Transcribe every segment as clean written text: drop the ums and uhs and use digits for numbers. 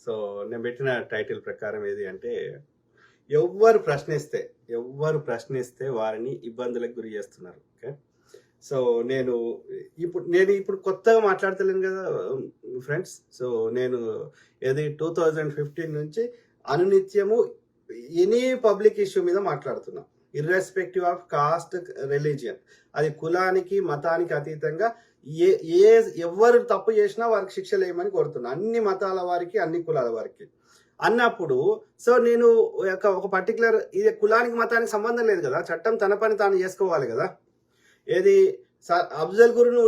So నేను పెట్టిన title ప్రకారం ఏది అంటే ఎవ్వరు ప్రశ్నిస్తే వారిని ఇబ్బందులకు గురి చేస్తున్నారు. ఓకే, సో నేను ఇప్పుడు కొత్తగా మాట్లాడతలేను కదా ఫ్రెండ్స్. సో నేను ఏది 2015 నుంచి అనునిత్యము ఎనీ పబ్లిక్ ఇష్యూ మీద మాట్లాడుతున్నా, ఇర్రెస్పెక్టివ్ ఆఫ్ కాస్ట్, రిలీజియన్. అది కులానికి మతానికి అతీతంగా ఎవరు తప్పు చేసినా వారికి శిక్షలు వేయమని కోరుతున్నా, అన్ని మతాల వారికి అన్ని కులాల వారికి అన్నప్పుడు. సో నేను ఒక పర్టికులర్ ఇది కులానికి మతానికి సంబంధం లేదు కదా, చట్టం తన పని తాను చేసుకోవాలి కదా. ఏది అఫ్జల్ గురుని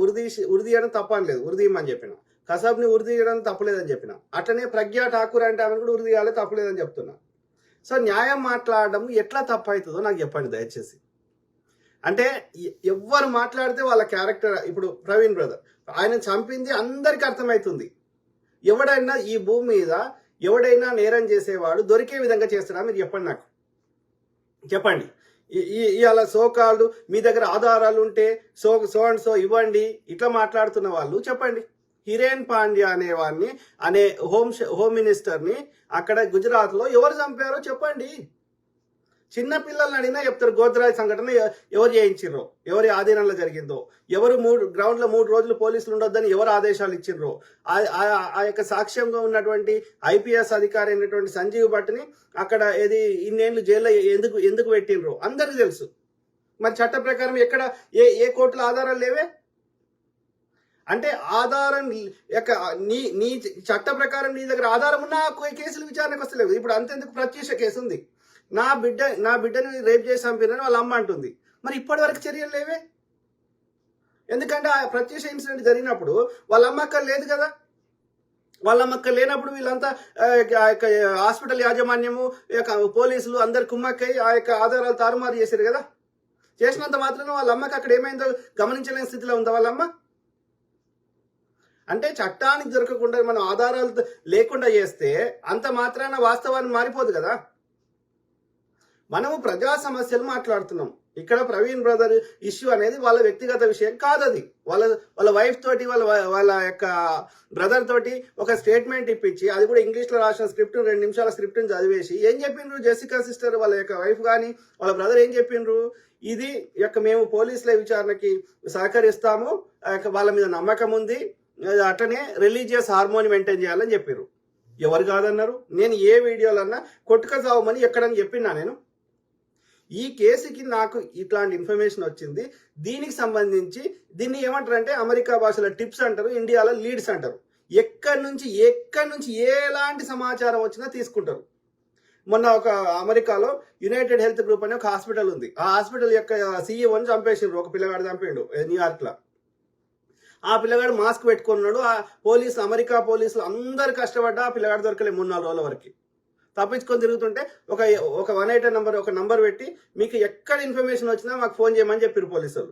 ఉరిది చేయడం తప్పని లేదు, ఉరిదీయమని చెప్పిన. కసాబ్ని ఉరిదీయడం తప్పలేదని చెప్పిన. అట్లనే ప్రజ్ఞా ఠాకూర్ అంటే ఆమెను కూడా ఉరిదీయాలి తప్పలేదని చెప్తున్నా. సో న్యాయం మాట్లాడడం ఎట్లా తప్పు అవుతుందో నాకు చెప్పండి దయచేసి. అంటే ఎవ్వరు మాట్లాడితే వాళ్ళ క్యారెక్టర్, ఇప్పుడు ప్రవీణ్ బ్రదర్ ఆయన చంపింది అందరికీ అర్థమవుతుంది. ఎవడైనా ఈ భూమి మీద ఎవడైనా నేరం చేసేవాడు దొరికే విధంగా చేస్తాడా మీరు చెప్పండి, నాకు చెప్పండి. ఇవాళ సోకాళ్ళు మీ దగ్గర ఆధారాలు ఉంటే సో అండ్ సో ఇవ్వండి ఇట్లా మాట్లాడుతున్న వాళ్ళు చెప్పండి. హిరేన్ పాండ్యా అనే హోమ్ మినిస్టర్ని అక్కడ గుజరాత్లో ఎవరు చంపారో చెప్పండి. చిన్న పిల్లల్ని అడిగినా చెప్తారు. గోద్రాజ్ సంఘటన ఎవరు చేయించిర్రో, ఎవరి ఆధీనంలో జరిగిందో, ఎవరు గ్రౌండ్లో 3 రోజులు పోలీసులు ఉండొద్దని ఎవరు ఆదేశాలు ఇచ్చిర్రో, ఆ యొక్క సాక్ష్యంగా ఉన్నటువంటి ఐపీఎస్ అధికారి అయినటువంటి సంజీవ్ భట్ని అక్కడ ఇన్నేళ్ళు జైల్లో ఎందుకు పెట్టినరో అందరికీ తెలుసు. మరి చట్ట ప్రకారం ఎక్కడ ఏ కోర్టులో ఆధారాలు లేవే? అంటే ఆధారం నీ చట్ట ప్రకారం నీ దగ్గర ఆధారం ఉన్నా కేసులు విచారణకు వస్తలేవు. ఇప్పుడు అంతెందుకు ప్రత్యూష కేసు ఉంది, నా బిడ్డని రేప్ చేసి చంపినని వాళ్ళ అమ్మ అంటుంది. మరి ఇప్పటి వరకు చర్యలు లేవే? ఎందుకంటే ఆ ప్రత్యూష ఇన్సిడెంట్ జరిగినప్పుడు వాళ్ళ అమ్మ అక్కడ లేదు కదా. వాళ్ళ అమ్మ అక్కడ లేనప్పుడు వీళ్ళంతా హాస్పిటల్ యాజమాన్యము పోలీసులు అందరు కుమ్మక్కై ఆ యొక్క ఆధారాలు తారుమారు చేశారు కదా. చేసినంత మాత్రం వాళ్ళ అమ్మకి అక్కడ ఏమైందో గమనించలేని స్థితిలో ఉందా వాళ్ళమ్మ? అంటే చట్టానికి దొరకకుండా మనం ఆధారాలు లేకుండా చేస్తే అంత మాత్రాన వాస్తవాన్ని మారిపోదు కదా. మనము ప్రజా సమస్యలు మాట్లాడుతున్నాం. ఇక్కడ ప్రవీణ్ బ్రదర్ ఇష్యూ అనేది వాళ్ళ వ్యక్తిగత విషయం కాదు. అది వాళ్ళ వైఫ్ తోటి వాళ్ళ యొక్క బ్రదర్ తోటి ఒక స్టేట్మెంట్ ఇప్పించి, అది కూడా ఇంగ్లీష్లో రాసిన స్క్రిప్ట్ 2 నిమిషాల స్క్రిప్ట్ని చదివేసి ఏం చెప్పిండ్రు జెసికా సిస్టర్ వాళ్ళ యొక్క వైఫ్ కానీ వాళ్ళ బ్రదర్ ఏం చెప్పిండ్రు, ఇది మేము పోలీసుల విచారణకి సహకరిస్తాము, వాళ్ళ మీద నమ్మకం ఉంది, అట్లనే రిలీజియస్ హార్మోని మెయింటైన్ చేయాలని చెప్పారు. ఎవరు కాదన్నారు? నేను ఏ వీడియోలన్నా కొట్టుక చావమని ఎక్కడని చెప్పినా నేను. ఈ కేసుకి నాకు ఇట్లాంటి ఇన్ఫర్మేషన్ వచ్చింది. దీనికి సంబంధించి దీన్ని ఏమంటారంటే అమెరికా భాషలో టిప్స్ అంటారు, ఇండియాలో లీడ్స్ అంటారు. ఎక్కడి నుంచి ఎలాంటి సమాచారం వచ్చినా తీసుకుంటారు. మొన్న ఒక అమెరికాలో యునైటెడ్ హెల్త్ గ్రూప్ అనే ఒక హాస్పిటల్ ఉంది. ఆ హాస్పిటల్ యొక్క సీఈఓని చంపేసిండ్రు, ఒక పిల్లగాడు చంపిండు న్యూయార్క్లో. ఆ పిల్లగాడు మాస్క్ పెట్టుకున్నాడు. ఆ అమెరికా పోలీసులు అందరు కష్టపడ్డా ఆ పిల్లగాడు దొరకలే 3-4 రోజుల వరకు. తప్పించుకొని తిరుగుతుంటే ఒక 188 నంబర్ ఒక నంబర్ పెట్టి మీకు ఎక్కడ ఇన్ఫర్మేషన్ వచ్చినా మాకు ఫోన్ చేయమని చెప్పారు పోలీసులు.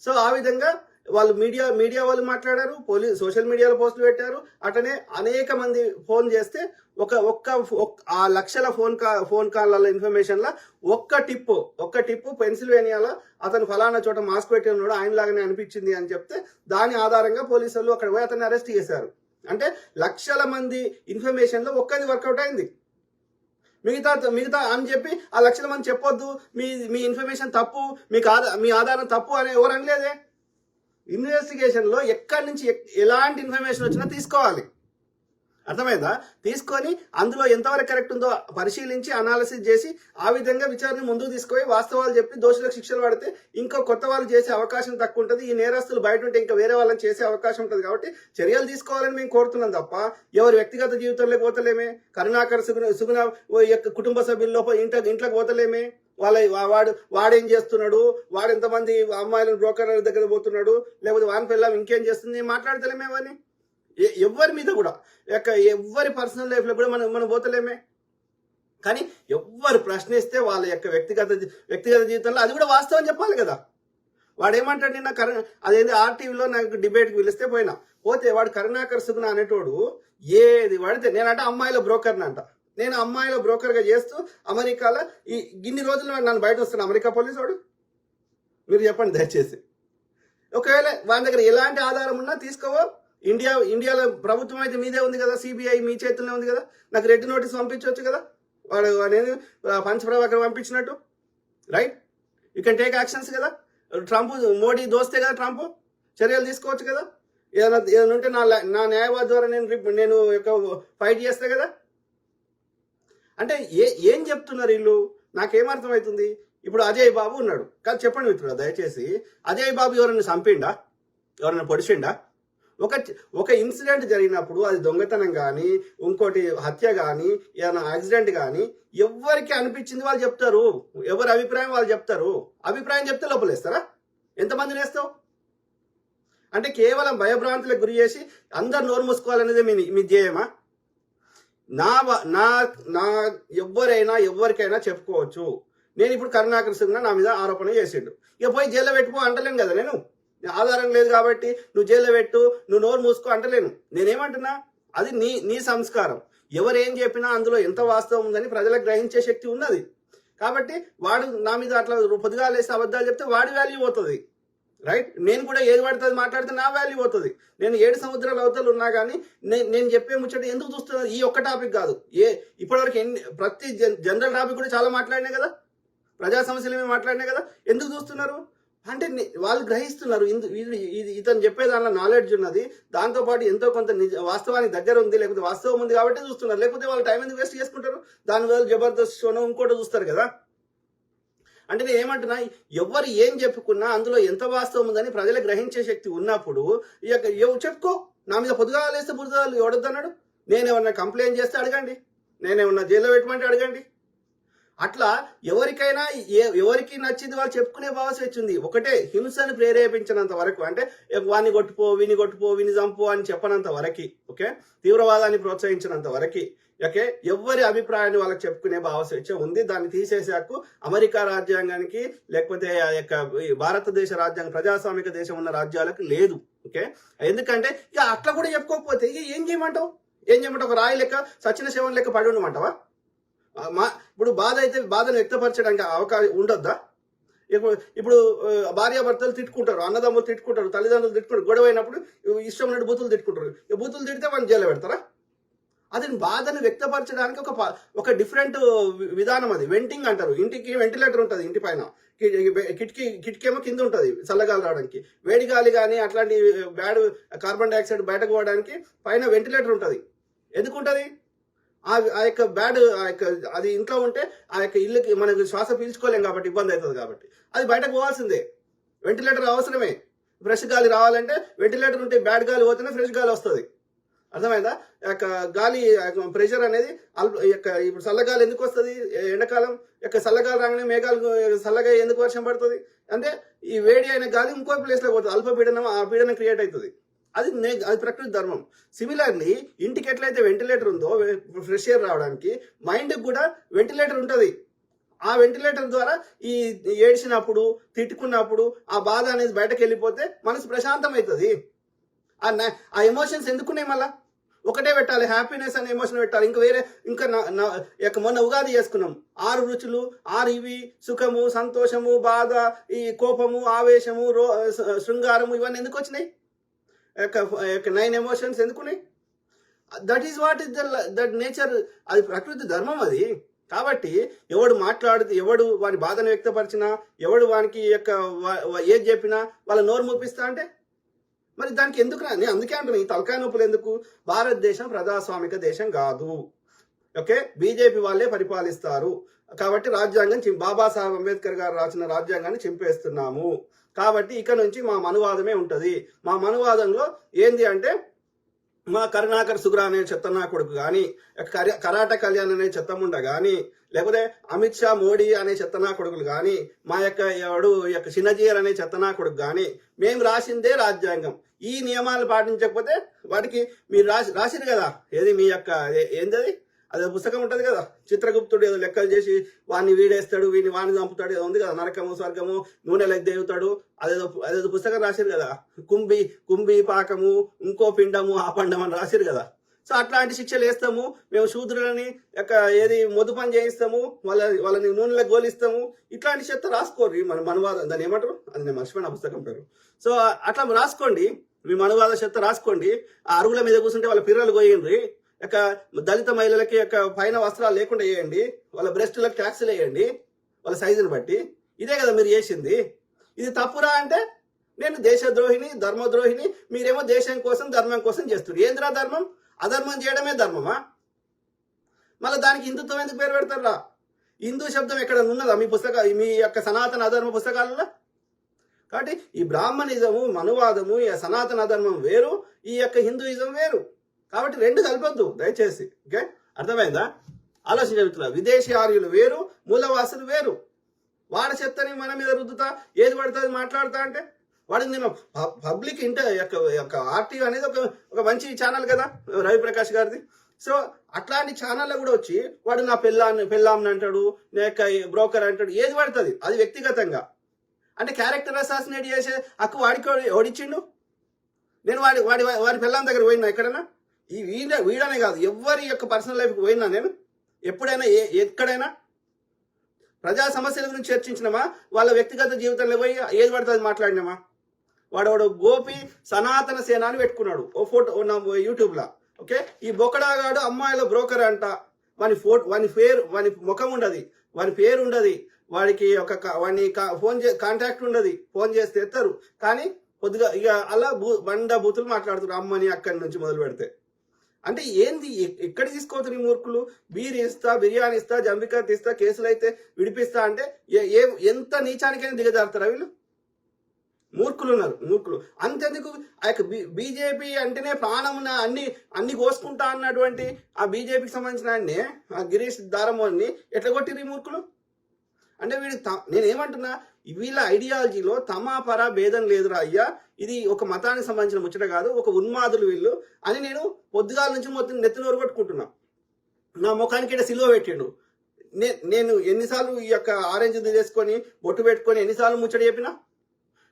సో ఆ విధంగా వాళ్ళు మీడియా వాళ్ళు మాట్లాడారు, సోషల్ మీడియాలో పోస్టులు పెట్టారు. అట్లనే అనేక మంది ఫోన్ చేస్తే ఆ లక్షల ఫోన్ కాల్ల ఇన్ఫర్మేషన్లో ఒక్క టిప్పు పెన్సిల్వేనియాలో అతను ఫలానా చోట మాస్క్ పెట్టి ఉన్నాడు, ఆయనలాగానే అనిపించింది అని చెప్తే దాని ఆధారంగా పోలీసులు అక్కడ పోయి అతన్ని అరెస్ట్ చేశారు. అంటే లక్షల మంది ఇన్ఫర్మేషన్లో ఒక్కది వర్కౌట్ అయింది. మిగతా అని చెప్పి ఆ లక్షల మంది చెప్పొద్దు, మీ ఇన్ఫర్మేషన్ తప్పు, మీ ఆధారం తప్పు అని ఎవరు అనలేదే. ఇన్వెస్టిగేషన్లో ఎక్కడి నుంచి ఎలాంటి ఇన్ఫర్మేషన్ వచ్చినా తీసుకోవాలి, అర్థమైందా? తీసుకొని అందులో ఎంతవరకు కరెక్ట్ ఉందో పరిశీలించి అనాలిసిస్ చేసి ఆ విధంగా విచారణ ముందుకు తీసుకొని వాస్తవాలు చెప్పి దోషులకు శిక్షలు పడితే ఇంకా కొత్త వాళ్ళు చేసే అవకాశం తక్కువ ఉంటుంది. ఈ నేరస్తులు బయట ఉంటే ఇంకా వేరే వాళ్ళని చేసే అవకాశం ఉంటుంది. కాబట్టి చర్యలు తీసుకోవాలని మేము కోరుతున్నాం తప్ప ఎవరి వ్యక్తిగత జీవితంలోకి పోతలేమే. కరుణాకర్ సుగుణ యొక్క కుటుంబ సభ్యుల్లో ఇంట్లోకి పోతలేమే. వాడేం చేస్తున్నాడు, వాడు ఎంతమంది అమ్మాయిలను బ్రోకర్ దగ్గర పోతున్నాడు, లేకపోతే వాని పిల్లలు ఇంకేం చేస్తుంది మాట్లాడతలేమే. అవన్నీ ఎవరి మీద కూడా ఎవరి పర్సనల్ లైఫ్లో కూడా మనం పోతలేమే. కానీ ఎవ్వరు ప్రశ్నిస్తే వాళ్ళ యొక్క వ్యక్తిగత జీవితంలో అది కూడా వాస్తవం చెప్పాలి కదా. వాడు ఏమంటాడు, నిన్న అదేంటి ఆర్టీవీలో నాకు డిబేట్కి పిలిస్తే పోతే వాడు కరుణాకర్ సుగుణ అనేటోడు ఏది పడితే నేనంటే అమ్మాయిల బ్రోకర్ని అంట. నేను అమ్మాయిల బ్రోకర్గా చేస్తూ అమెరికాలో ఇన్ని రోజులు నన్ను బయట వస్తాను అమెరికా పోలీసు వాడు. మీరు చెప్పండి దయచేసి. ఒకవేళ వాళ్ళ దగ్గర ఎలాంటి ఆధారం ఉన్నా తీసుకోవో, ఇండియాలో ప్రభుత్వం అయితే మీదే ఉంది కదా, సిబిఐ మీ చేతుల్లో ఉంది కదా, నాకు రెడ్ నోటీస్ పంపించవచ్చు కదా, వాడు నేను పంచప్రభాకర్ పంపించినట్టు, right? You can take actions కదా. ట్రంప్ మోడీ దోస్తే కదా, ట్రంప్ చర్యలు తీసుకోవచ్చు కదా. ఏదైనా ఉంటే నా న్యాయవాది ద్వారా నేను ఫైట్ చేస్తా కదా. అంటే ఏం చెప్తున్నారు వీళ్ళు? నాకేమర్థమవుతుంది? ఇప్పుడు అజయ్ బాబు ఉన్నాడు కాదు, చెప్పండి మిత్రుడు దయచేసి, అజయ్ బాబు ఎవరైనా చంపిండా, ఎవరైనా పొడిచిండా? ఒక ఇన్సిడెంట్ జరిగినప్పుడు అది దొంగతనం కానీ ఇంకోటి హత్య కానీ ఏదైనా యాక్సిడెంట్ కానీ ఎవరికి అనిపించింది వాళ్ళు చెప్తారు, ఎవరి అభిప్రాయం వాళ్ళు చెప్తారు. అభిప్రాయం చెప్తే లోపలేస్తారా? ఎంతమందిని వేస్తావు? అంటే కేవలం భయభ్రాంతులకు గురి చేసి అందరు నోరు మూసుకోవాలనేది మీ ధ్యేయమా? నా ఎవరికైనా చెప్పుకోవచ్చు. నేను ఇప్పుడు కరుణాకర్ సింగ్ నా మీద ఆరోపణ చేసిండు, ఇక పోయి జైల్లో పెట్టుకో అంటలేను కదా. నేను ఆధారం లేదు కాబట్టి నువ్వు జైల్లో పెట్టు, నువ్వు నోరు మూసుకో అంటలేను. నేనేమంటున్నా, అది నీ సంస్కారం. ఎవరేం చెప్పినా అందులో ఎంత వాస్తవం ఉందని ప్రజలకు గ్రహించే శక్తి ఉన్నది. కాబట్టి వాడు నా మీద అట్లా పొద్దుగాలు వేసి అబద్ధాలు చెప్తే వాడి వాల్యూ పోతుంది, రైట్? నేను కూడా ఏది పడుతుంది మాట్లాడితే నా వాల్యూ పోతుంది. నేను 7 సముద్రాల అవతలు ఉన్నా కానీ నేను చెప్పే ముచ్చట ఎందుకు చూస్తున్నా? ఈ ఒక్క టాపిక్ కాదు, ఇప్పటివరకు ప్రతి జనరల్ టాపిక్ కూడా చాలా మాట్లాడినా కదా, ప్రజా సమస్యలు ఏమి మాట్లాడినా కదా. ఎందుకు చూస్తున్నారు అంటే వాళ్ళు గ్రహిస్తున్నారు ఇతను చెప్పే దానిలో నాలెడ్జ్ ఉన్నది, దాంతోపాటు ఎంతో కొంత వాస్తవానికి దగ్గర ఉంది, లేకపోతే వాస్తవం ఉంది కాబట్టి చూస్తున్నారు. లేకపోతే వాళ్ళు టైం ఎందుకు వేస్ట్ చేసుకుంటారు? దానివల్ల జబర్దస్త్ షోనో ఇంకోటి చూస్తారు కదా. అంటే నేను ఏమంటున్నా, ఎవరు ఏం చెప్పుకున్నా అందులో ఎంత వాస్తవం ఉందని ప్రజలకు గ్రహించే శక్తి ఉన్నప్పుడు చెప్పుకో. నా మీద పొద్దుగా లేస్తే బురదలు ఎవడొద్దన్నాడు? నేనేమన్నా కంప్లైంట్ చేస్తే అడగండి, నేనేమన్నా జైల్లో పెట్టమంటే అడగండి. అట్లా ఎవరికి నచ్చింది వాళ్ళు చెప్పుకునే భావస్వేచ్ఛ ఉంది. ఒకటే, హింసను ప్రేరేపించినంత వరకు, అంటే వాడిని కొట్టుపో విని చంపు అని చెప్పనంత వరకు, ఓకే, తీవ్రవాదాన్ని ప్రోత్సహించినంత వరకు, ఓకే, ఎవరి అభిప్రాయాన్ని వాళ్ళకి చెప్పుకునే భావస్వేచ్ఛ ఉంది. దాన్ని తీసేసాకు అమెరికా రాజ్యాంగానికి లేకపోతే భారతదేశ రాజ్యాంగం ప్రజాస్వామిక దేశం ఉన్న రాజ్యాలకు లేదు, ఓకే. ఎందుకంటే ఇక అట్లా కూడా చెప్పుకోకపోతే ఇక ఏం చేయమంటావు? ఒక రాయి లెక్క సచిన శవం లెక్క పడి ఉండమంటావా? ఇప్పుడు బాధ అయితే బాధను వ్యక్తపరచడానికి అవకాశం ఉండొద్దా? ఇప్పుడు భార్యాభర్తలు తిట్టుకుంటారు, అన్నదమ్ములు తిట్టుకుంటారు, తల్లిదండ్రులు తిట్టుకుంటారు, గొడవ అయినప్పుడు ఇష్టం ఉన్నట్టు బూతులు తిట్టుకుంటారు. బూతులు తిడితే వాళ్ళు జైల్లో పెడతారా? అది బాధను వ్యక్తపరచడానికి ఒక డిఫరెంట్ విధానం. అది వెంటింగ్ అంటారు. ఇంటికి వెంటిలేటర్ ఉంటుంది, ఇంటి పైన కిటికీ ఏమో కింద ఉంటుంది చల్లగాలి రావడానికి, వేడి గాలి కానీ అట్లాంటి బ్యాడ్ కార్బన్ డైఆక్సైడ్ బయటకు పోవడానికి పైన వెంటిలేటర్ ఉంటుంది. ఎందుకు ఉంటుంది? ఆ యొక్క బ్యాడ్ అది ఇంట్లో ఉంటే ఆ యొక్క ఇల్లుకి మనకు శ్వాస పీల్చుకోలేం కాబట్టి ఇబ్బంది అవుతుంది, కాబట్టి అది బయటకు పోవాల్సిందే. వెంటిలేటర్ అవసరమే. ఫ్రెష్ గాలి రావాలంటే వెంటిలేటర్ ఉంటే బ్యాడ్ గాలి పోతేనే ఫ్రెష్ గాలి వస్తుంది. అర్థమైందా? యొక్క గాలి ప్రెషర్ అనేది ఇప్పుడు చల్లగాలి ఎందుకు వస్తుంది? ఎండాకాలం యొక్క చల్లగాలి రాగానే మేఘాలు చల్లగా ఎందుకు వర్షం పడుతుంది అంటే ఈ వేడి అయిన గాలి ఇంకో ప్లేస్ లో పోతుంది, అల్పపీడనం, ఆ పీడనం క్రియేట్ అవుతుంది. అది ప్రకృతి ధర్మం. సిమిలర్లీ ఇంటికి ఎట్లయితే వెంటిలేటర్ ఉందో ఫ్రెష్ ఎయిర్ రావడానికి, మైండ్కి కూడా వెంటిలేటర్ ఉంటుంది. ఆ వెంటిలేటర్ ద్వారా ఈ ఏడ్చినప్పుడు తిట్టుకున్నప్పుడు ఆ బాధ అనేది బయటకు వెళ్ళిపోతే మనసు ప్రశాంతం అవుతుంది. ఆ ఎమోషన్స్ ఎందుకున్నాయి? మళ్ళా ఒకటే పెట్టాలి, హ్యాపీనెస్ అనే ఎమోషన్ పెట్టాలి. ఇంకా మొన్న ఉగాది చేసుకున్నాం, 6 రుచులు, 6 ఇవి, సుఖము, సంతోషము, బాధ, ఈ కోపము, ఆవేశము, శృంగారము, ఇవన్నీ ఎందుకు వచ్చినాయి? 9 ఎమోషన్స్ ఎందుకున్నాయి? That is what is that nature. అది ప్రకృతి ధర్మం అది. కాబట్టి ఎవడు వాని బాధను వ్యక్తపరిచినా, ఎవడు వానికి ఏది చెప్పినా వాళ్ళ నోరు మూపిస్తా అంటే మరి దానికి ఎందుకు నేను అందుకే అంటున్నా, ఈ తలకాయ నొప్పులు ఎందుకు? భారతదేశం ప్రజాస్వామిక దేశం కాదు, ఓకే. బీజేపీ వాళ్ళే పరిపాలిస్తారు కాబట్టి రాజ్యాంగం బాబాసాహెబ్ అంబేద్కర్ గారు రాసిన రాజ్యాంగాన్ని చింపేస్తున్నాము. కాబట్టి ఇక నుంచి మా మనువాదమే ఉంటది. మా మనువాదంలో ఏంది అంటే, మా కరుణాకర్ సుగ్రా అనే చెత్తనా కొడుకు కానీ, కరాట కళ్యాణ్ అనే చెత్తముండ కానీ, లేకపోతే అమిత్ షా మోడీ అనే చెత్తనా కొడుకులు కానీ, మా యొక్క చిన్నజీయర్ అనే చెత్తనా కొడుకు కానీ, మేము రాసిందే రాజ్యాంగం. ఈ నియమాలు పాటించకపోతే వాటికి మీరు రాసిరు కదా, ఏది మీ యొక్క ఏంటది, అదే పుస్తకం ఉంటుంది కదా, చిత్రగుప్తుడు ఏదో లెక్కలు చేసి వాడిని వీడేస్తాడు, వాడిని చంపుతాడు, ఏదో ఉంది కదా, నరకము స్వర్గము నూనెలకు దేవుతాడు, అదేదో పుస్తకం రాసిరు కదా, కుంభి పాకము, ఇంకో పిండము ఆ పండం అని రాసిరు కదా. సో అట్లాంటి శిక్షలు వేస్తాము మేము, శూద్రులని ఏది మొద్దు పని చేయిస్తాము, వాళ్ళని నూనెలకు గోలిస్తాము, ఇట్లాంటి చెత్త రాసుకోర్రి. మనవాదం దాన్ని ఏమంటారు, అది నేను మర్చిపోయిన పుస్తకం పేరు. సో అట్లా రాసుకోండి. మీ మనువాద చెత్త రాసుకోండి. ఆ అరుగుల మీద కూర్చుంటే వాళ్ళ పిర్రలు పోయండి. యొక్క దళిత మహిళలకి యొక్క పైన వస్త్రాలు లేకుండా వేయండి. వాళ్ళ బ్రెస్టులకు ట్యాక్స్లు వేయండి వాళ్ళ సైజుని బట్టి. ఇదే కదా మీరు చేసింది. ఇది తప్పురా అంటే నేను దేశద్రోహిని, ధర్మద్రోహిని, మీరేమో దేశం కోసం ధర్మం కోసం చేస్తున్నారు. ఏంద్రా ధర్మం? అధర్మం చేయడమే ధర్మమా? మళ్ళీ దానికి హిందుత్వం ఎందుకు పేరు పెడతారా? హిందూ శబ్దం ఎక్కడ ఉన్నదా మీ యొక్క సనాతన అధర్మ పుస్తకాలలో? కాబట్టి ఈ బ్రాహ్మణిజము, మనువాదము, ఈ సనాతన అధర్మం వేరు, ఈ యొక్క హిందూయిజం వేరు. కాబట్టి రెండు కలపొద్దు దయచేసి. ఓకే, అర్థమైందా? ఆలోచన జరుగుతున్నా. విదేశీ ఆర్యులు వేరు, మూలవాసులు వేరు. వాడ చెత్తని మన మీద రుద్దుతా, ఏది పడుతుంది మాట్లాడుతా అంటే వాడికి నేను పబ్లిక్ యొక్క ఆర్టీవీ అనేది ఒక మంచి ఛానల్ కదా రవిప్రకాష్ గారిది. సో అట్లాంటి ఛానల్లో కూడా వచ్చి వాడు నా పెళ్ళాంని అంటాడు, నా యొక్క బ్రోకర్ అంటాడు, ఏది పడుతుంది అది వ్యక్తిగతంగా. అంటే క్యారెక్టర్ అసాసినేట్ చేసే హక్కు వాడికి ఓడిచ్చిండు. నేను వాడి పెళ్ళాం దగ్గర పోయినా ఎక్కడైనా? ఈ వీడనే కాదు, ఎవరి యొక్క పర్సనల్ లైఫ్కి పోయినా నేను ఎప్పుడైనా ఎక్కడైనా ప్రజా సమస్యల గురించి చర్చించినామా? వాళ్ళ వ్యక్తిగత జీవితంలో పోయి ఏది పడుతుంది మాట్లాడినామా? వాడు గోపి సనాతన సేన అని పెట్టుకున్నాడు ఓ ఫోటో యూట్యూబ్లో. ఓకే, ఈ బొకడాగాడు అమ్మాయిల బ్రోకర్ అంట. వాని ముఖం ఉండదు, వాని పేరు ఉండదు, వాడికి వాడిని కాంటాక్ట్ ఉండదు. ఫోన్ చేస్తే ఎత్తారు, కానీ కొద్దిగా ఇక అలా బండ బూతులు మాట్లాడుతున్నారు అమ్మని అక్కడి నుంచి మొదలు పెడితే. అంటే ఏంది? ఎక్కడ తీసుకోవచ్చు ఈ మూర్ఖులు? బీర్ ఇస్తా, బిర్యానీ ఇస్తా, జంబికత్ ఇస్తా, కేసులు అయితే విడిపిస్తా అంటే ఎంత నీచానికైనా దిగజారుతారా వీళ్ళు? మూర్ఖులు ఉన్నారు, మూర్ఖులు. అంతెందుకు ఆ యొక్క బీజేపీ అంటేనే ప్రాణం అన్ని కోసుకుంటా అన్నటువంటి ఆ బీజేపీకి సంబంధించిన ఆయన్ని, ఆ గిరీష్ దారమోహన్ని ఎట్లా కొట్టిరు ఈ మూర్ఖులు? అంటే నేనేమంటున్నా, వీళ్ళ ఐడియాలజీలో తమాపరా భేదం లేదురా అయ్యా, ఇది ఒక మతానికి సంబంధించిన ముచ్చట కాదు, ఒక ఉన్మాదులు వీళ్ళు అని నేను పొద్దుగాల నుంచి మొత్తం నెత్తినోరు కొట్టుకుంటున్నా. నా ముఖానికి ఇక్కడ సిలువ పెట్టిండు. నేను ఎన్నిసార్లు ఈ యొక్క ఆరెంజ్ తీసుకొని బొట్టు పెట్టుకొని ఎన్నిసార్లు ముచ్చట చెప్పినా?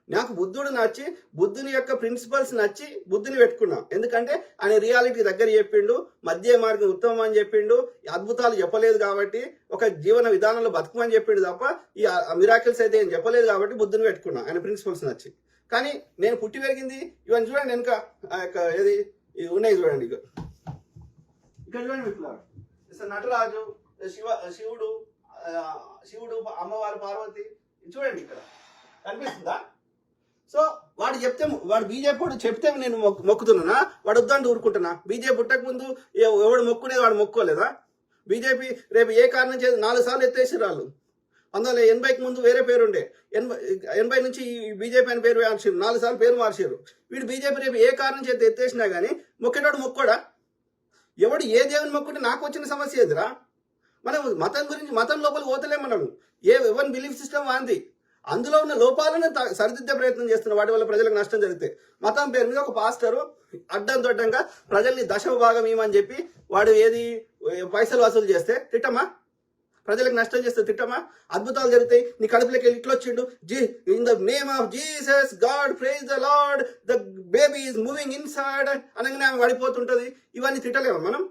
నాకు బుద్ధుడు నచ్చి, బుద్ధుని యొక్క ప్రిన్సిపల్స్ నచ్చి బుద్ధుని పెట్టుకున్నా. ఎందుకంటే ఆయన రియాలిటీ దగ్గర చెప్పిండు, మధ్య మార్గం ఉత్తమం అని చెప్పిండు, అద్భుతాలు చెప్పలేదు కాబట్టి, ఒక జీవన విధానంలో బతుకమని చెప్పిండు తప్ప ఈ మిరాకిల్స్ అయితే ఏం చెప్పలేదు కాబట్టి బుద్ధుని పెట్టుకున్నా, ఆయన ప్రిన్సిపల్స్ నచ్చి. కానీ నేను పుట్టి పెరిగింది ఇవన్నీ చూడండి, వెనుక ఆ యొక్క ఏది ఉన్నాయి చూడండి, ఇక్కడ చూడండి మిత్రులారా, నటరాజు, శివుడు, అమ్మవారు పార్వతి చూడండి, ఇక్కడ కనిపిస్తుందా? సో వాడు బీజేపీ చెప్తే నేను మొక్కుతున్నానా? వాడు వద్దంటూ ఊరుకుంటున్నా? బీజేపీ పుట్టక ముందు ఎవడు మొక్కునేది వాడు మొక్కోలేదా? బీజేపీ రేపు ఏ కారణం చేసి 4 సార్లు ఎత్తేసి రాళ్ళు. 1980కి ముందు వేరే పేరుండే, 80 నుంచి ఈ బీజేపీ అని పేరు మార్చారు, 4 సార్లు పేరు మార్చారు. వీడు బీజేపీ రేపు ఏ కారణం చేత ఎత్తేసినా కానీ మొక్కేటోడు మొక్కోడా? ఎవడు ఏ దేవుని మొక్కుంటే నాకు వచ్చిన సమస్య ఎదురా? మనం మతం గురించి మతం లోపల పోతలేం. మనము ఎవరి బిలీఫ్ సిస్టమ్ వాంది, అందులో ఉన్న లోపాలను సరిదిద్దే ప్రయత్నం చేస్తున్న వాటి వల్ల ప్రజలకు నష్టం జరిగితే. మతం పేరు మీద ఒక పాస్టరు అడ్డంగా ప్రజల్ని దశమ భాగం ఇవ్వమని చెప్పి వాడు పైసలు వసూలు చేస్తే తిట్టమా? ప్రజలకు నష్టం చేస్తే తిట్టమా? అద్భుతాలు జరుగుతాయి, నీ కడుపులోకి వెళ్ళి ఇట్లా వచ్చిండు, in the name of Jesus God praise the Lord, the baby is moving inside అనగానే ఆమె పడిపోతుంటది. ఇవన్నీ తిట్టలేమా మనం?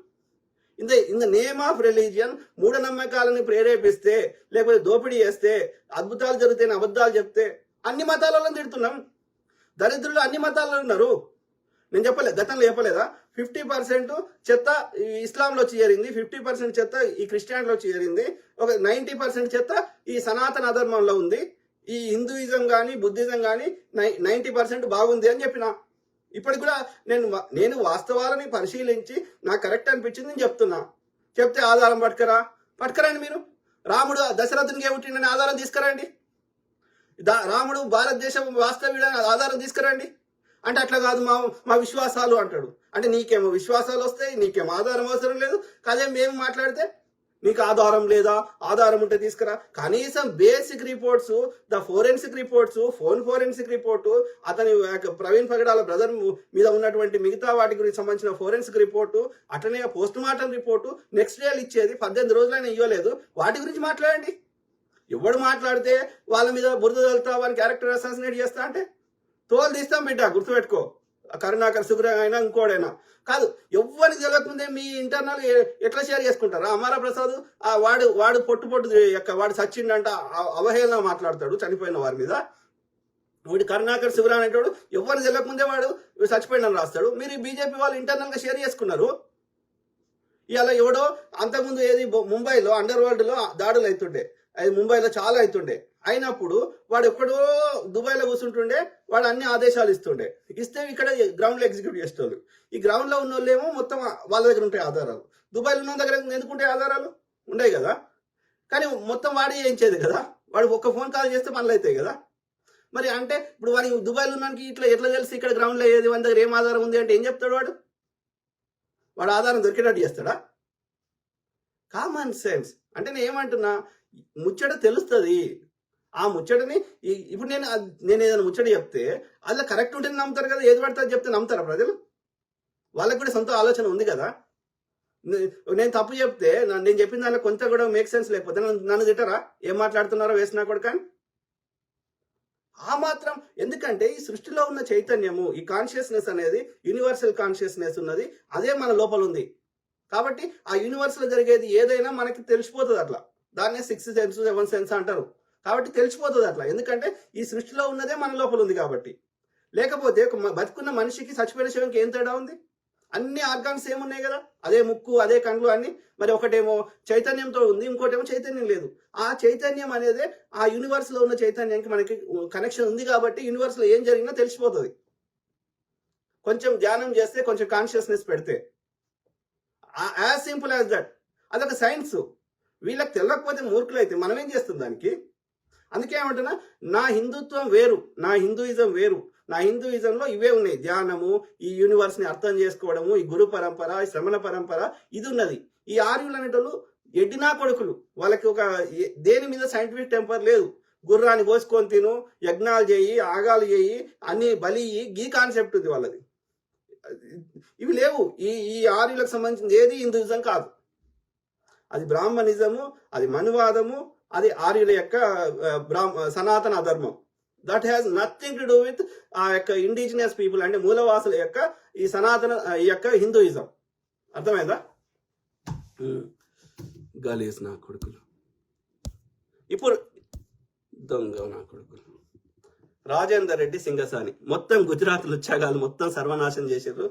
In the name of religion మూఢనమ్మకాలను ప్రేరేపిస్తే, లేకపోతే దోపిడీ చేస్తే, అద్భుతాలు జరిగితే అబద్ధాలు చెప్తే అన్ని మతాలలో తిడుతున్నాం. దరిద్రులు అన్ని మతాలలో ఉన్నారు. నేను గతంలో చెప్పలేదా? 50% చెత్త ఇస్లాంలో వచ్చి చేరింది, 50% చెత్త ఈ క్రిస్టియానిటీలో వచ్చి చేరింది, ఒక 90% చెత్త ఈ సనాతన అధర్మంలో ఉంది. ఈ హిందూయిజం కానీ బుద్ధిజం కానీ 90% బాగుంది అని చెప్పిన. ఇప్పటికి కూడా నేను వాస్తవాలని పరిశీలించి నాకు కరెక్ట్ అనిపించింది నేను చెప్తున్నా. చెప్తే ఆధారం పట్టుకరండి మీరు. రాముడు దశరథునికి ఏమిటిండని ఆధారం తీసుకురండి. రాముడు భారతదేశం వాస్తవ్యుడని ఆధారం తీసుకురండి. అంటే అట్లా కాదు మా విశ్వాసాలు అంటాడు. అంటే నీకేమో విశ్వాసాలు వస్తాయి, నీకేమో ఆధారం అవసరం లేదు. కాదే మేము మాట్లాడితే నీకు ఆధారం లేదా? ఆధారం ఉంటే తీసుకురా. కనీసం basic reports, the forensic reports, forensic report, అతని ప్రవీణ్ పగడాల బ్రదర్ మీద ఉన్నటువంటి మిగతా వాటి గురించి సంబంధించిన ఫోరెన్సిక్ రిపోర్టు, అట్లనే post mortem report next day ఇచ్చేది 18 రోజులైనా ఇవ్వలేదు. వాటి గురించి మాట్లాడండి. ఎవడు మాట్లాడితే వాళ్ళ మీద బురద చల్లుతా, వాని క్యారెక్టర్ అసాసినేట్ చేస్తా అంటే తోలు తీస్తాం బిడ్డ, గుర్తుపెట్టుకో. కరుణాకర్ సుగ్ర అయినా ఇంకోడైనా కాదు. ఎవరికి తెలియకముందే మీ ఇంటర్నల్ ఎట్లా షేర్ చేసుకుంటారా? అమరా ప్రసాద్ వాడు పొట్టు వాడు సచ్చిండంట అవహేళన మాట్లాడతాడు చనిపోయిన వారి మీద. వీడు కరుణాకర్ శివరాం అనేటోడు ఎవరు తెలియకముందే వాడు చచ్చిపోయిందని రాస్తాడు. మీరు బీజేపీ వాళ్ళు ఇంటర్నల్ గా షేర్ చేసుకున్నారు. ఇవాళ ఎవడో అంతకుముందు ఏది ముంబైలో అండర్ వరల్డ్ లో దాడులు అవుతుండే, అది ముంబైలో చాలా అవుతుండే. అయినప్పుడు వాడు ఎక్కడో దుబాయ్లో కూర్చుంటుండే, వాడు అన్ని ఆదేశాలు ఇస్తుండే. ఇస్తే ఇక్కడ గ్రౌండ్ లో ఎగ్జిక్యూట్ చేసేవాళ్ళు. ఈ గ్రౌండ్ లో ఉన్న వాళ్ళేమో మొత్తం వాళ్ళ దగ్గర ఉంటాయి ఆధారాలు. దుబాయ్లో ఉన్న దగ్గర ఎందుకుంటాయి ఆధారాలు? ఉండవు కదా. కానీ మొత్తం వాడే చేయించేది కదా. వాడు ఒక్క ఫోన్ కాల్ చేస్తే పనులు అవుతాయి కదా. మరి అంటే ఇప్పుడు వాడి దుబాయ్లో ఉన్నానికి ఇట్లా ఎట్లా తెలిసి ఇక్కడ గ్రౌండ్ లో ఏది వాని దగ్గర ఏం ఆధారం ఉంది అంటే ఏం చెప్తాడు వాడు? వాడు ఆధారం దొరికేటట్టు చేస్తాడా? Common sense. అంటే నేను ఏమంటున్నా, ముచ్చట తెలుస్తుంది. ఆ ముచ్చటని ఇప్పుడు నేను ఏదైనా ముచ్చట చెప్తే అలా కరెక్ట్ ఉంటేనే నమ్ముతారు కదా. ఏది పడితే చెప్తే నమ్ముతారా ప్రజలు? వాళ్ళకి కూడా సొంత ఆలోచన ఉంది కదా. నేను తప్పు చెప్తే నేను చెప్పిన దానిలో కొంత కూడా మేక్ సెన్స్ లేకపోతే నన్ను తిట్టరా? ఏం మాట్లాడుతున్నారో వేసినా కూడా. కానీ ఆ మాత్రం ఎందుకంటే ఈ సృష్టిలో ఉన్న చైతన్యము, ఈ కాన్షియస్నెస్ అనేది యూనివర్సల్ కాన్షియస్నెస్ ఉన్నది, అదే మన లోపల ఉంది. కాబట్టి ఆ యూనివర్స్ లో జరిగేది ఏదైనా మనకి తెలిసిపోతుంది. అట్లా దాన్నే 6 సెన్స్ 7 సెన్స్ అంటారు. కాబట్టి తెలిసిపోతుంది అట్లా. ఎందుకంటే ఈ సృష్టిలో ఉన్నదే మన లోపల ఉంది కాబట్టి. లేకపోతే బతుకున్న మనిషికి చచ్చిపోయిన శివంకి ఏం తేడా ఉంది? అన్ని ఆర్గాన్స్ ఏమున్నాయి కదా, అదే ముక్కు అదే కళ్ళు అన్ని. మరి ఒకటేమో చైతన్యంతో ఉంది, ఇంకోటేమో చైతన్యం లేదు. ఆ చైతన్యం అనేది ఆ యూనివర్స్ లో ఉన్న చైతన్యానికి మనకి కనెక్షన్ ఉంది కాబట్టి యూనివర్స్ లో ఏం జరిగినా తెలిసిపోతుంది. కొంచెం ధ్యానం చేస్తే, కొంచెం కాన్షియస్నెస్ పెడితే, యాజ్ సింపుల్ యాజ్ దట్. అదొక సైన్స్. వీళ్ళకి తెలియకపోతే మూర్ఖులు అయితే మనం ఏం చేస్తుంది దానికి? అందుకే ఏమంటున్నా, నా హిందుత్వం వేరు, నా హిందూయిజం వేరు. నా హిందూయిజంలో ఇవే ఉన్నాయి: ధ్యానము, ఈ యూనివర్స్ ని అర్థం చేసుకోవడము, ఈ గురు పరంపర, ఈ శ్రమణ పరంపర, ఇది ఉన్నది. ఈ ఆర్యులు అనేటోళ్ళు ఎడ్డినా కొడుకులు. వాళ్ళకి ఒక దేని మీద సైంటిఫిక్ టెంపర్ లేదు. గుర్రాన్ని కోసుకొని తిను, యజ్ఞాలు చేయి, ఆగాలు చేయి, అన్ని బలి, ఈ కాన్సెప్ట్ ఉంది వాళ్ళది. ఇవి లేవు. ఈ ఆర్యులకు సంబంధించింది ఏది హిందూయిజం కాదు. అది బ్రాహ్మణిజము, అది మనువాదము, అది ఆర్యుల యొక్క సనాతన ధర్మం. That has nothing to do with ఆ యొక్క ఇండిజినియస్ పీపుల్, అంటే మూలవాసుల యొక్క ఈ సనాతన యొక్క హిందూయిజం. అర్థమైందా? గలీజ్ నా కొడుకులు. ఇప్పుడు దొంగ నా కొడుకులు. రాజేందర్ రెడ్డి సింగసాని మొత్తం గుజరాత్ లుచ్చాగాలు మొత్తం సర్వనాశనం చేశారు.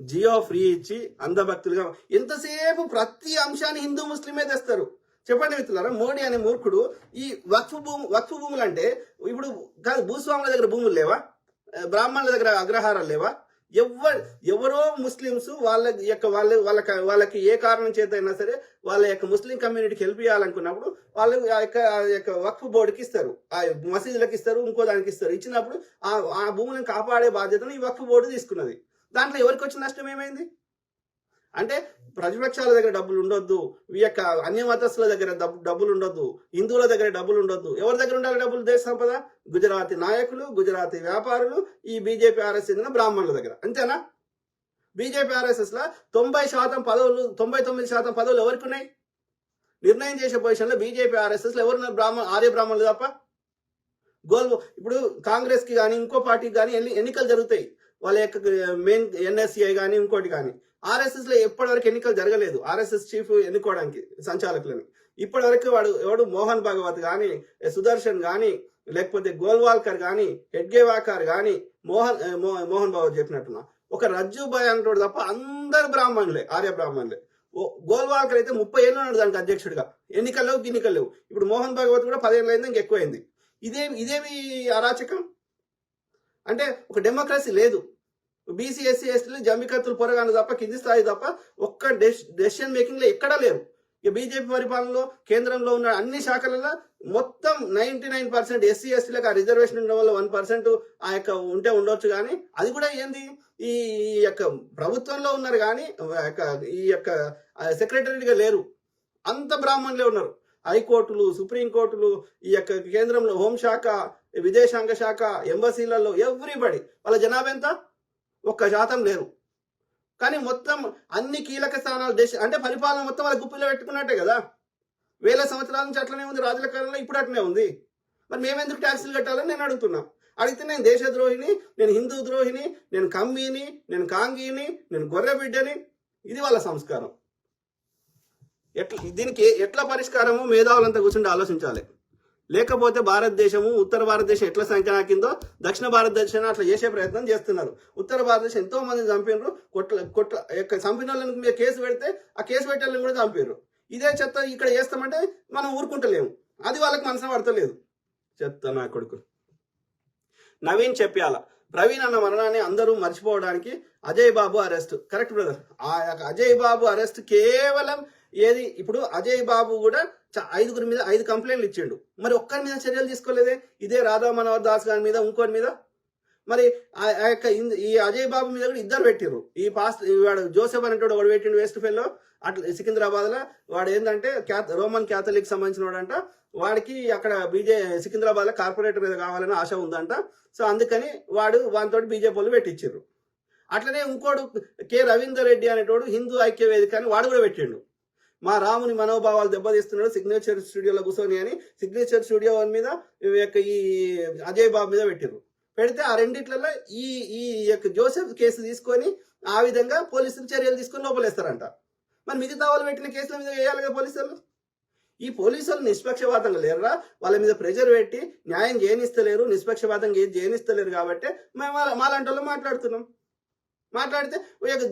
జియో ఫ్రీ ఇచ్చి అంధభక్తులుగా ఎంతసేపు ప్రతి అంశాన్ని హిందూ ముస్లిమే తెస్తారు. చెప్పండి మిత్రులారా, మోడీ అనే మూర్ఖుడు ఈ వక్ఫ్ భూములు అంటే ఇప్పుడు కాదు, భూస్వాముల దగ్గర భూములు లేవా? బ్రాహ్మణుల దగ్గర అగ్రహారాలు లేవా? ఎవరో ముస్లిమ్స్ వాళ్ళకి ఏ కారణం చేత అయినా సరే వాళ్ళ యొక్క ముస్లిం కమ్యూనిటీకి హెల్ప్ చేయాలనుకున్నప్పుడు వాళ్ళు ఆ యొక్క వక్ఫ్ బోర్డుకి ఇస్తారు, ఆ మసీదులకు ఇస్తారు, ఇంకో దానికి ఇస్తారు. ఇచ్చినప్పుడు ఆ భూములను కాపాడే బాధ్యతను ఈ వక్ఫ్ బోర్డు తీసుకున్నది. దాంట్లో ఎవరికి వచ్చిన నష్టం ఏమైంది? అంటే ప్రతిపక్షాల దగ్గర డబ్బులు ఉండొద్దు, ఈ యొక్క అన్య మతస్థుల దగ్గర డబ్బులు ఉండొద్దు, హిందువుల దగ్గర డబ్బులు ఉండొద్దు. ఎవరి దగ్గర ఉండాలి డబ్బులు? దేశ సంపద గుజరాతీ నాయకులు, గుజరాతీ వ్యాపారులు, ఈ బీజేపీ ఆర్ఎస్ చెందిన బ్రాహ్మణుల దగ్గర. అంతేనా? బీజేపీ ఆర్ఎస్ఎస్ లా 90% పదవులు, 99% పదవులు ఎవరికి ఉన్నాయి? నిర్ణయం చేసే పొజిషన్ లో బీజేపీ ఆర్ఎస్ఎస్ లో ఎవరున్నారు? ఆర్య బ్రాహ్మణులు తప్ప. ఇప్పుడు కాంగ్రెస్ కి కానీ ఇంకో పార్టీకి కానీ ఎన్నికలు జరుగుతాయి. వాళ్ళ యొక్క మెయిన్ ఎన్ఎస్సిఐ కానీ ఇంకోటి కానీ. ఆర్ఎస్ఎస్ లో ఎప్పటివరకు ఎన్నికలు జరగలేదు. ఆర్ఎస్ఎస్ చీఫ్ ఎన్నుకోవడానికి సంచాలకులని ఇప్పటివరకు ఎవడు మోహన్ భాగవత్ కానీ, సుదర్శన్ కానీ, లేకపోతే గోల్వాల్కర్ కానీ, హెడ్గేవాకర్ కానీ, మోహన్ భాగవత్ చెప్పినట్టున్నా ఒక రజ్జుబాయ్ అంటాడు తప్ప అందరు బ్రాహ్మణులే, ఆర్య బ్రాహ్మణులే. గోల్వాల్కర్ అయితే 30 ఏళ్ళు ఉన్నాడు దానికి అధ్యక్షుడిగా. ఎన్నికలు లేవు. ఇప్పుడు మోహన్ భాగవత్ కూడా 10 ఏళ్ళు అయింది, ఇంకెక్కువైంది. ఇదేమి అరాచకం? అంటే ఒక డెమోక్రసీ లేదు. బీసీ ఎస్సీ ఎస్టీలు జంబికత్తులు పొరగాను తప్ప, కింది స్థాయి తప్ప ఒక్క డెసిషన్ మేకింగ్ లో ఎక్కడా లేరు. ఇక బీజేపీ పరిపాలనలో కేంద్రంలో ఉన్న అన్ని శాఖలలో మొత్తం 99% ఎస్సీ ఎస్టీలకు ఆ రిజర్వేషన్ ఉండడం వల్ల 1% ఆ యొక్క ఉంటే ఉండొచ్చు. కానీ అది కూడా ఏంది, ఈ యొక్క ప్రభుత్వంలో ఉన్నారు కానీ ఈ యొక్క సెక్రటరీగా లేరు. అంత బ్రాహ్మణులే ఉన్నారు. హైకోర్టులు, సుప్రీంకోర్టులు, ఈ యొక్క కేంద్రంలో హోంశాఖ, విదేశాంగ శాఖ, ఎంబసీలలో ఎవ్రీబడి వాళ్ళ జనాభా ఎంత? 1% లేరు. కానీ మొత్తం అన్ని కీలక స్థానాలు అంటే పరిపాలన మొత్తం వాళ్ళ గుప్పిలో పెట్టుకున్నట్టే కదా. వేల సంవత్సరాల నుంచి అట్లనే ఉంది. రాజుల కాలంలో ఇప్పుడు అట్లనే ఉంది. మరి మేమెందుకు ట్యాక్సులు కట్టాలని నేను అడుగుతున్నా. అడిగితే నేను దేశద్రోహిని, నేను హిందూ ద్రోహిని, నేను కమ్మీని, నేను కాంగీని, నేను గొర్రె బిడ్డని. ఇది వాళ్ళ సంస్కారం. దీనికి ఎట్లా పరిష్కారమో మేధావులంతా కూర్చుంటే ఆలోచించాలి. లేకపోతే భారతదేశము ఉత్తర భారతదేశం ఎట్లా సంఖ్యాకిందో దక్షిణ భారతదేశం అట్లా చేసే ప్రయత్నం చేస్తున్నారు. ఉత్తర భారతదేశం ఎంతో మంది చంపినారు. చంపిన వాళ్ళని మీద కేసు పెడితే ఆ కేసు పెట్టే వాళ్ళని కూడా చంపారు. ఇదే చెత్త ఇక్కడ చేస్తామంటే మనం ఊరుకుంటలేము. అది వాళ్ళకి మనసున పడతలేదు. చెత్త నా కొడుకు. నవీన్ చెప్పాల ప్రవీణ్ అన్న మరణాన్ని అందరూ మర్చిపోవడానికి అజయ్ బాబు అరెస్ట్. Correct brother. ఆ అజయ్ బాబు అరెస్ట్ కేవలం ఏది, ఇప్పుడు అజయ్ బాబు కూడా 5 మీద 5 కంప్లైంట్లు ఇచ్చిండు. మరి ఒక్కరి మీద చర్యలు తీసుకోలేదే. ఇదే రాధా మనోహర్ దాస్ గారి మీద, ఇంకోటి మీద. మరి ఈ అజయ్ బాబు మీద కూడా 2 పెట్టిర్రు. ఈ వాడు జోసెఫ్ అనేటోడు వాడు పెట్టిండు వేస్ట్ ఫెల్లో. అట్లా సికింద్రాబాద్ లో వాడు ఏంటంటే రోమన్ క్యాథలిక్ సంబంధించిన వాడంట. వాడికి అక్కడ సికింద్రాబాద్ లో కార్పొరేటర్ మీద కావాలని ఆశ ఉందంట. సో అందుకని వానితో బీజేపీ వాళ్ళు పెట్టించారు. అట్లనే ఇంకోడు కె రవీందర్ రెడ్డి అనేటోడు హిందూ ఐక్య వేదిక అని వాడు కూడా పెట్టిండు. మా రాముని మనోభావాలు దెబ్బతీస్తున్నాడు సిగ్నేచర్ స్టూడియోలో కూర్చొని అని సిగ్నేచర్ స్టూడియో మీద ఈ అజయ్ బాబు మీద పెట్టిర్రు. పెడితే ఆ రెండిట్లలో ఈ జోసెఫ్ కేసు తీసుకొని ఆ విధంగా పోలీసులు చర్యలు తీసుకొని లోపలేస్తారంట. మరి మిగతా వాళ్ళు పెట్టిన కేసుల మీద వేయాలి కదా పోలీసులు. ఈ పోలీసులు నిష్పక్షపాతంగా లేరురా. వాళ్ళ మీద ప్రెజర్ పెట్టి న్యాయం చేయనిస్తలేరు, నిష్పక్షపాతంగా ఏది చేయనిస్తలేరు. కాబట్టి మేము మాలాంటి వాళ్ళు మాట్లాడుతున్నాం. మాట్లాడితే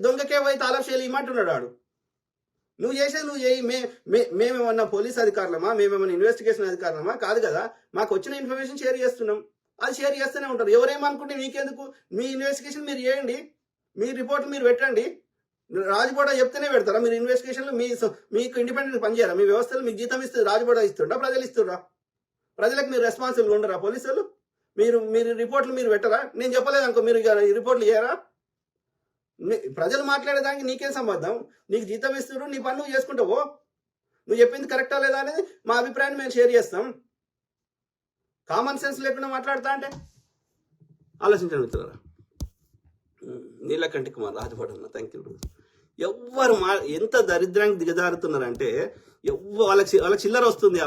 దొంగకే పోయి తాళాషేలు ఇమ్మంటున్నాడు వాడు. నువ్వు చేసేది నువ్వు చేయి. మేమేమన్నా పోలీస్ అధికారులమా, మేమేమన్నా ఇన్వెస్టిగేషన్ అధికారులమా? కాదు కదా. మాకు వచ్చిన ఇన్ఫర్మేషన్ షేర్ చేస్తున్నాం. అది షేర్ చేస్తూనే ఉంటారు. ఎవరేమనుకుంటే మీకెందుకు? మీ ఇన్వెస్టిగేషన్ మీరు చేయండి, మీ రిపోర్ట్లు మీరు పెట్టండి. రాజుబోడ చెప్తేనే పెడతారా మీరు ఇన్వెస్టిగేషన్లు? మీకు ఇండిపెండెంట్ పనిచేయరా? మీ వ్యవస్థలు మీకు జీతం ఇస్తుంది రాజుబోడ ఇస్తుండ్రా, ప్రజలు ఇస్తుండ్రా? ప్రజలకు మీరు రెస్పాన్సిబుల్ ఉండరా పోలీసులు? మీరు రిపోర్ట్లు మీరు పెట్టరా? నేను చెప్పలేదు అనుకో, మీరు రిపోర్ట్లు చేయరా? ప్రజలు మాట్లాడేదానికి నీకేం సంబంధం? నీకు జీతం ఇస్తున్నారు, నీ పని నువ్వు చేసుకుంటావు. నువ్వు చెప్పింది కరెక్టా లేదా అనేది మా అభిప్రాయాన్ని మేము షేర్ చేస్తాం. కామన్ సెన్స్ లేకుండా మాట్లాడతా అంటే ఆలోచించండి మిత్రులారా. నీలకంటి కుమార్ రాజపడన్న, థ్యాంక్ యూ. ఎవ్వరు ఎంత దరిద్రానికి దిగజారుతున్నారంటే వాళ్ళకి చిల్లర వస్తుంది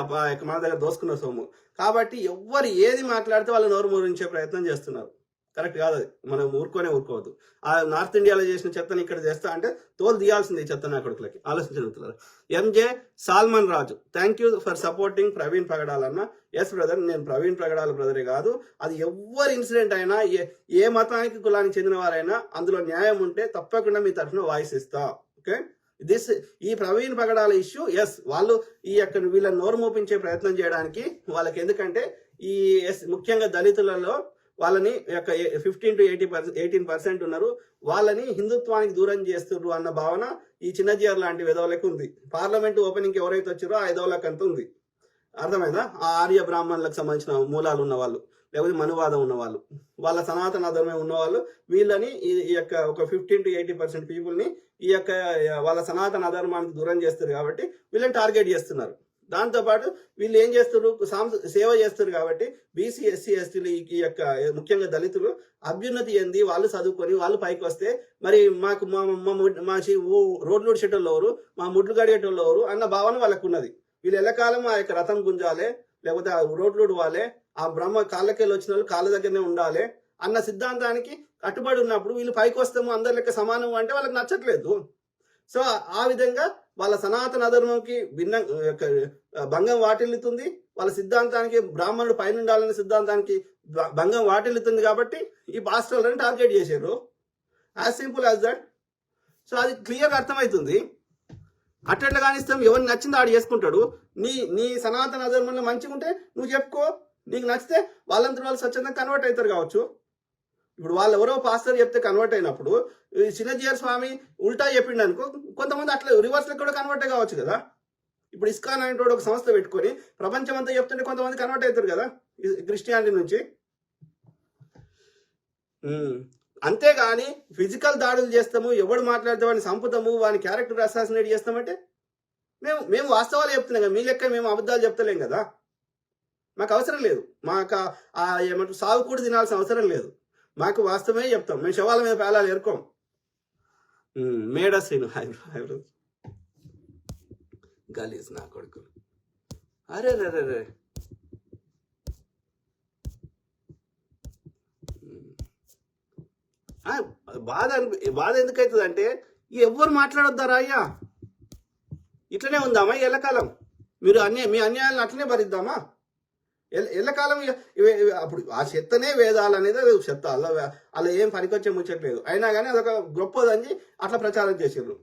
మన దగ్గర దోసుకున్న సొమ్ము. కాబట్టి ఎవ్వరు ఏది మాట్లాడితే వాళ్ళు నోరు మూరించే ప్రయత్నం చేస్తున్నారు. కరెక్ట్ కాదు అది. మనం ఊరుకోవద్దు. ఆ నార్త్ ఇండియాలో చేసిన చెత్తని ఇక్కడ చేస్తా అంటే తోలు తీయాల్సింది ఈ చెత్త నా కొడుకులకి. ఆలోచించగలుగుతున్నారు. M J Solomon Raju, thank you for supporting Praveen ప్రగడాలన్న. ఎస్ బ్రదర్, నేను ప్రవీణ్ ప్రగడాల బ్రదరే కాదు, అది ఎవ్వరు ఇన్సిడెంట్ అయినా ఏ మతానికి కులానికి చెందిన వారైనా అందులో న్యాయం ఉంటే తప్పకుండా మీ తరఫున వాయిస్ ఇస్తా. ఓకే, ఈ ప్రవీణ్ పగడాల ఇష్యూ, ఎస్ వాళ్ళు వీళ్ళని నోరు మోపించే ప్రయత్నం చేయడానికి వాళ్ళకి, ఎందుకంటే ఈ ముఖ్యంగా దళితులలో వాళ్ళని 15 to 18% ఉన్నారు. వాళ్ళని హిందుత్వానికి దూరం చేస్తున్నారు అన్న భావన ఈ చిన్నజీఆర్ లాంటి విధవులకు ఉంది. పార్లమెంట్ ఓపెనింగ్ ఎవరైతే వచ్చారో ఆ విధవులకు అంత ఉంది. అర్థమైందా? ఆ ఆర్య బ్రాహ్మణులకు సంబంధించిన మూలాలు ఉన్న వాళ్ళు, లేకపోతే మనువాదం ఉన్నవాళ్ళు, వాళ్ళ సనాతన ధర్మం ఉన్నవాళ్ళు వీళ్ళని ఒక 15 to 80% పీపుల్ని వాళ్ళ సనాతన అధర్మానికి దూరం చేస్తారు. కాబట్టి వీళ్ళని టార్గెట్ చేస్తున్నారు. దాంతోపాటు వీళ్ళు ఏం చేస్తారు? సేవ చేస్తారు. కాబట్టి బీసీ, ఎస్సీ, ఎస్టీలు ముఖ్యంగా దళితులు అభ్యున్నతి చెంది వాళ్ళు చదువుకొని వాళ్ళు పైకి వస్తే మరి మాకు మా రోడ్లు షెటర్లు ఎవరు, మా ముడ్లు గడిగేటోళ్ళు ఎవరు అన్న భావన వాళ్ళకు ఉన్నది. వీళ్ళు ఎల్లకాలం ఆ రథం గుంజాలే, లేకపోతే ఆ రోడ్లు ఉడవాలే, ఆ బ్రహ్మ కాళ్ళకెళ్ళి వచ్చిన వాళ్ళు కాళ్ళ దగ్గరనే ఉండాలి అన్న సిద్ధాంతానికి కట్టుబడి ఉన్నప్పుడు వీళ్ళు పైకి వస్తాము అందరి లెక్క సమానం అంటే వాళ్ళకి నచ్చట్లేదు. సో ఆ విధంగా వాళ్ళ సనాతన అధర్మంకి భంగం వాటిల్లుతుంది. వాళ్ళ సిద్ధాంతానికి, బ్రాహ్మణుడు పైన ఉండాలనే సిద్ధాంతానికి భంగం వాటిల్లుతుంది. కాబట్టి ఈ పాస్టర్లను టార్గెట్ చేశారు. As simple as that. So అది క్లియర్గా అర్థమవుతుంది. అట్లా కానిస్తాం, ఎవరిని నచ్చింది ఆడు చేసుకుంటాడు. నీ సనాతన అధర్మంలో మంచిగా ఉంటే నువ్వు చెప్పుకో, నీకు నచ్చితే వాళ్ళంతా వాళ్ళు స్వచ్ఛందంగా కన్వర్ట్ అవుతారు కావచ్చు. ఇప్పుడు వాళ్ళు ఎవరో పాస్టర్ చెప్తే కన్వర్ట్ అయినప్పుడు చిన్నజీఆర్ స్వామి ఉల్టా చెప్పిండు అనుకో, కొంతమంది అట్లా రివర్స్లో కూడా కన్వర్ట్ కావచ్చు కదా. ఇప్పుడు ఇస్కాన్ అనేటువంటి ఒక సంస్థ పెట్టుకొని ప్రపంచం అంతా చెప్తుంటే కొంతమంది కన్వర్ట్ అవుతారు కదా క్రిస్టియానిటీ నుంచి. అంతేగాని ఫిజికల్ దాడులు చేస్తాము, ఎవడు మాట్లాడితే వాడిని చంపుతాము, వాని క్యారెక్టర్ అసాసినేట్ చేస్తామంటే మేము వాస్తవాలు చెప్తున్నాం కదా. మీ లెక్క మేము అబద్ధాలు చెప్తలేం కదా. మాకు అవసరం లేదు. మాకు ఏమంటారు సాగు కూడా తినాల్సిన అవసరం లేదు. మాకు వాస్తవమే చెప్తాం. మేము శవాల మీద పేలాలు ఎరుకోం. మేడ శ్రీను గలీజ్ నా కొడుకు. అరే రే బాధ ఎందుకవుతుంది అంటే ఎవ్వరు మాట్లాడొద్దారా అయ్యా? ఇట్లనే ఉందామా ఎల్లకాలం? మీ అన్యాయాలను అట్లనే భరిద్దామా? ఎల్లకాలం అప్పుడు ఆ చెత్తనే వేదాలు అనేది అది చెత్త, అలా ఏం పనికొచ్చే ముచ్చట్లేదు. అయినా కానీ అదొక గొప్పదని అట్లా ప్రచారం చేసారు.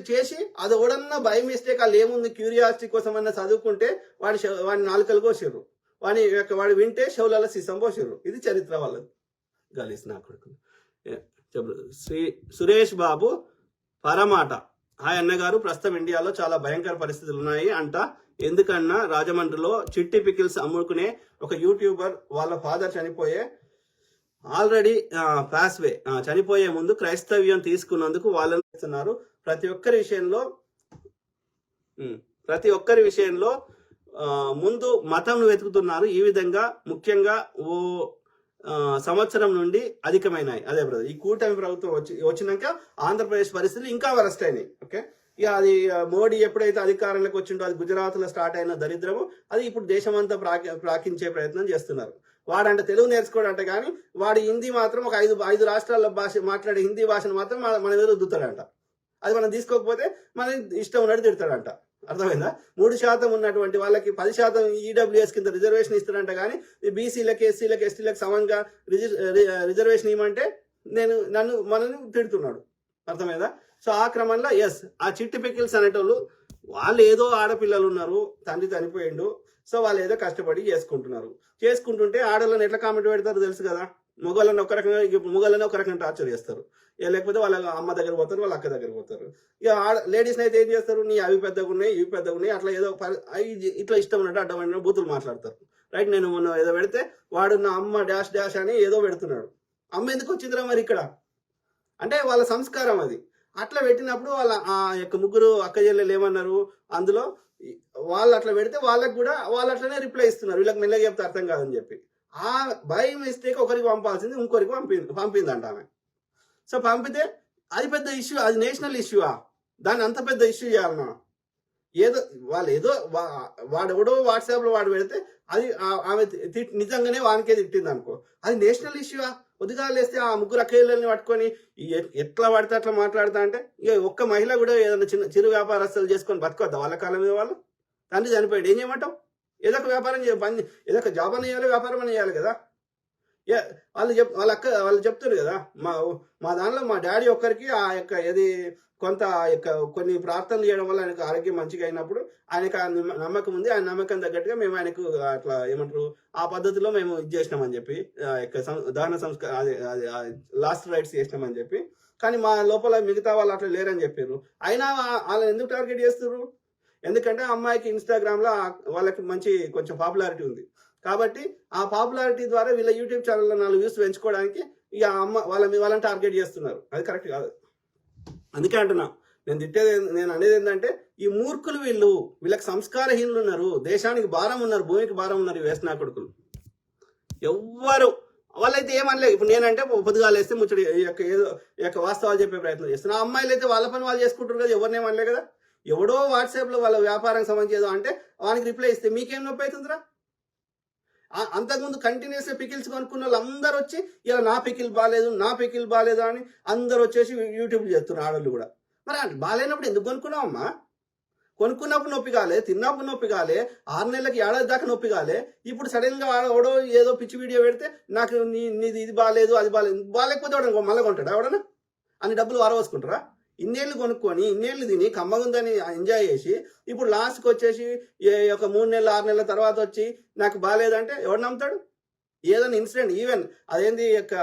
చేసి అది ఎవడన్నా బై మిస్టేక్ వాళ్ళు ఏముంది క్యూరియాసిటీ కోసం అన్న చదువుకుంటే వాడి నాలుకలు కోసారు, వాడు వింటే షవులలో సీసం పోసారు. ఇది చరిత్ర వాళ్ళది. గలీస్ నా కొడుకు. సురేష్ బాబు పరమాట, హాయ్ అన్నగారు, ప్రస్తుతం ఇండియాలో చాలా భయంకర పరిస్థితులు ఉన్నాయి అంట. ఎందుకన్నా రాజమండ్రిలో చిట్టి పికిల్స్ అమ్ముకునే ఒక యూట్యూబర్ వాళ్ళ ఫాదర్ ఆల్రెడీ పాస్వే చనిపోయే ముందు క్రైస్తవ్యం తీసుకున్నందుకు వాళ్ళని చేస్తున్నారు. ప్రతి ఒక్కరి విషయంలో ముందు మతం వెతుకుతున్నారు. ఈ విధంగా ముఖ్యంగా ఓ సంవత్సరం నుండి అధికమైనాయి. అదే బ్రదర్, ఈ కూటమి ప్రభుత్వం వచ్చినాక ఆంధ్రప్రదేశ్ పరిస్థితులు ఇంకా వరస్ట్ అయినాయి. ఓకే, ఇక అది మోడీ ఎప్పుడైతే అధికారంలోకి వచ్చిండో అది గుజరాత్లో స్టార్ట్ అయిన దరిద్రము అది ఇప్పుడు దేశమంతా ప్రాకించే ప్రయత్నం చేస్తున్నారు. వాడంటే తెలుగు నేర్చుకోడంట, కానీ వాడి హిందీ మాత్రం ఒక ఐదు రాష్ట్రాల భాష మాట్లాడే హిందీ భాషను మాత్రం మన మీద రుద్దుతాడంట. అది మనం తీసుకోకపోతే మన ఇష్టం ఉన్నట్టు తిడతాడంట. అర్థమైందా? 3% ఉన్నటువంటి వాళ్ళకి 10% ఈడబ్ల్యూఎస్ కింద రిజర్వేషన్ ఇస్తారంట, కానీ బీసీలకి, ఎస్సీలకి, ఎస్టీలకు సమంగా రిజర్వేషన్ ఇవ్వమంటే మనల్ని తిడుతున్నాడు. అర్థమైందా? సో ఆ క్రమంలో ఆ చిట్టి పికిల్స్ అనేటోళ్ళు వాళ్ళు ఏదో ఆడపిల్లలు ఉన్నారు, తండ్రి చనిపోయిండు, సో వాళ్ళు ఏదో కష్టపడి చేసుకుంటుంటే ఆడవాళ్ళని ఎట్లా కామెంట్ పెడతారు తెలుసు కదా. మొగళ్ళని ఒక రకంగా టార్చర్ చేస్తారు. లేకపోతే వాళ్ళ అమ్మ దగ్గర పోతారు, వాళ్ళ అక్క దగ్గర పోతారు. ఇక లేడీస్ని అయితే ఏం చేస్తారు, నీ అవి పెద్దగా ఉన్నాయి, ఇవి పెద్దగా ఉన్నాయి, అట్లా ఏదో ఇట్లా ఇష్టం ఉన్నట్టు అడ్డమైన బూతులు మాట్లాడతారు. రైట్, నేను మొన్న ఏదో పెడితే వాడు నా అమ్మ డాష్ డాష్ అని ఏదో పెడుతున్నాడు. అమ్మ ఎందుకు వచ్చిందిరా మరి ఇక్కడ అంటే వాళ్ళ సంస్కారం అది. అట్లా పెట్టినప్పుడు వాళ్ళ ఆ యొక్క ముగ్గురు అక్క చెల్లెలు ఏమన్నారు, అందులో వాళ్ళు అట్లా పెడితే వాళ్ళు అట్లనే రిప్లై ఇస్తున్నారు, వీళ్ళకి మెల్లగా చెప్తే అర్థం కాదని చెప్పి. ఆ బై మిస్టేక్ ఒకరికి పంపాల్సింది ఇంకొకరికి పంపిందంట ఆమె. సో పంపితే అది పెద్ద ఇష్యూ, అది నేషనల్ ఇష్యూవా? దాన్ని అంత పెద్ద ఇష్యూ చేయాలన్నా? వాడెవడో వాట్సాప్లో వాడు పెడితే అది ఆమె నిజంగానే వానికే తిట్టింది అనుకో, అది నేషనల్ ఇష్యూవా? ఉదగాలేస్తే ఆ ముగ్గురు అక్కయ్యలని పట్టుకొని ఎట్లా పడితే అట్లా మాట్లాడతా అంటే ఇక ఒక్క మహిళ కూడా ఏదైనా చిరు వ్యాపారస్తులు చేసుకొని బతకొద్దా వాళ్ళ కాలం మీద? వాళ్ళు తండ్రి చనిపోయాడు, ఏం చేయమంటావు? ఏదో ఒక వ్యాపారం ఏదో ఒక జాబ్ అని చేయాలి, వ్యాపారం అని చేయాలి కదా. వాళ్ళు చెప్తారు కదా, మా దానిలో మా డాడీ ఒక్కరికి ఆ యొక్క కొన్ని ప్రార్థనలు చేయడం వల్ల ఆయనకు ఆరోగ్యం మంచిగా అయినప్పుడు ఆయనకు ఆ నమ్మకం ఉంది, ఆయన నమ్మకం తగ్గట్టుగా మేము ఆయనకు అట్లా ఏమంటారు ఆ పద్ధతిలో మేము ఇది చేసినామని చెప్పి దహన సంస్కారం లాస్ట్ రైట్స్ చేసినామని చెప్పి. కానీ మా లోపల మిగతా వాళ్ళు అట్లా లేరని చెప్పారు. అయినా వాళ్ళని ఎందుకు టార్గెట్ చేస్తారు? ఎందుకంటే అమ్మాయికి ఇన్స్టాగ్రామ్లో వాళ్ళకి మంచి కొంచెం పాపులారిటీ ఉంది కాబట్టి ఆ పాపులారిటీ ద్వారా వీళ్ళ యూట్యూబ్ ఛానల్లో 4 వ్యూస్ పెంచుకోవడానికి ఇక వాళ్ళని టార్గెట్ చేస్తున్నారు. అది కరెక్ట్ కాదు. అందుకే అంటున్నా, నేను అనేది ఏంటంటే ఈ మూర్ఖులు వీళ్ళకి సంస్కారహీనులు ఉన్నారు, దేశానికి భారం ఉన్నారు, భూమికి భారం ఉన్నారు. ఈ వేసిన కొడుకులు ఎవ్వరు వాళ్ళైతే ఏమనలేదు. ఇప్పుడు నేనంటే పొద్దుగాలు వేస్తే ముచ్చడి యొక్క వాస్తవాలు చెప్పే ప్రయత్నం చేస్తున్నా. అమ్మాయిలు అయితే వాళ్ళ పని వాళ్ళు చేసుకుంటారు కదా, ఎవరినేమనలే కదా. ఎవడో వాట్సాప్లో వాళ్ళ వ్యాపారానికి సంబంధించి ఏదో అంటే వానికి రిప్లై ఇస్తే మీకేం నొప్పి అవుతుందిరా? అంతకుముందు కంటిన్యూస్గా పికిల్స్ కొనుక్కున్న వాళ్ళు అందరూ వచ్చి ఇలా నా పికిల్ బాగాలేదు అని అందరు వచ్చేసి యూట్యూబ్ చేస్తున్నారు. ఆడవాళ్ళు కూడా మరి బాగాలేనప్పుడు ఎందుకు కొనుక్కున్నావమ్మా? కొనుక్కున్నప్పుడు నొప్పి కాలే, తిన్నప్పుడు నొప్పి కాలే, 6 నెలలకి ఏడాది దాకా నొప్పి కాలే. ఇప్పుడు సడన్గా వాడో ఏదో పిచ్చి వీడియో పెడితే నాకు నీది ఇది బాగాలేదు అది బాగాలేకపోతే వాడు మళ్ళీ కొంటాడా? ఎవడన్నా అన్ని డబ్బులు వారవసుకుంటారా? ఇన్నేళ్ళు కొనుక్కొని ఇన్నేళ్ళు తిని కమ్మగుందని ఎంజాయ్ చేసి ఇప్పుడు లాస్ట్కి వచ్చేసి ఒక 3 నెలలు 6 నెలల తర్వాత వచ్చి నాకు బాగాలేదంటే ఎవడు నమ్ముతాడు? ఏదైనా ఇన్సిడెంట్ ఈవెన్ అదేంది యొక్క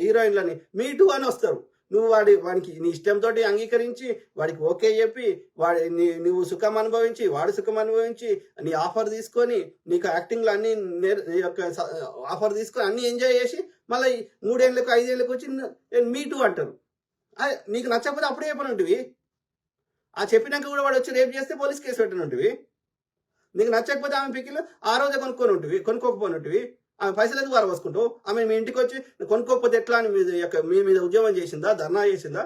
హీరోయిన్లని మీటూ అని వస్తారు. నువ్వు వాడికి నీ ఇష్టంతో అంగీకరించి వాడికి ఓకే చెప్పి నువ్వు సుఖం అనుభవించి వాడు సుఖం అనుభవించి నీ ఆఫర్ తీసుకొని నీకు యాక్టింగ్లో అన్ని ఆఫర్ తీసుకొని అన్ని ఎంజాయ్ చేసి మళ్ళీ 3 ఏళ్ళకు 5 ఏళ్ళకు వచ్చి మీటూ అంటారు. నీకు నచ్చకపోతే అప్పుడే చెప్పని ఉంటుంది. ఆ చెప్పినాక కూడా వాడు వచ్చి రేపు చేస్తే పోలీస్ కేసు పెట్టని ఉంటుంది. నీకు నచ్చకపోతే ఆమె పికిల్ ఆ రోజే కొనుక్కోకపోని ఉంటుంది. ఆమె పైసలు ఎందుకు వారవసుకుంటావు? ఆమె మీ ఇంటికి వచ్చి కొనుక్కోకపోతే ఎట్లా అని మీ మీద ఉద్యమం చేసిందా, ధర్నా చేసిందా?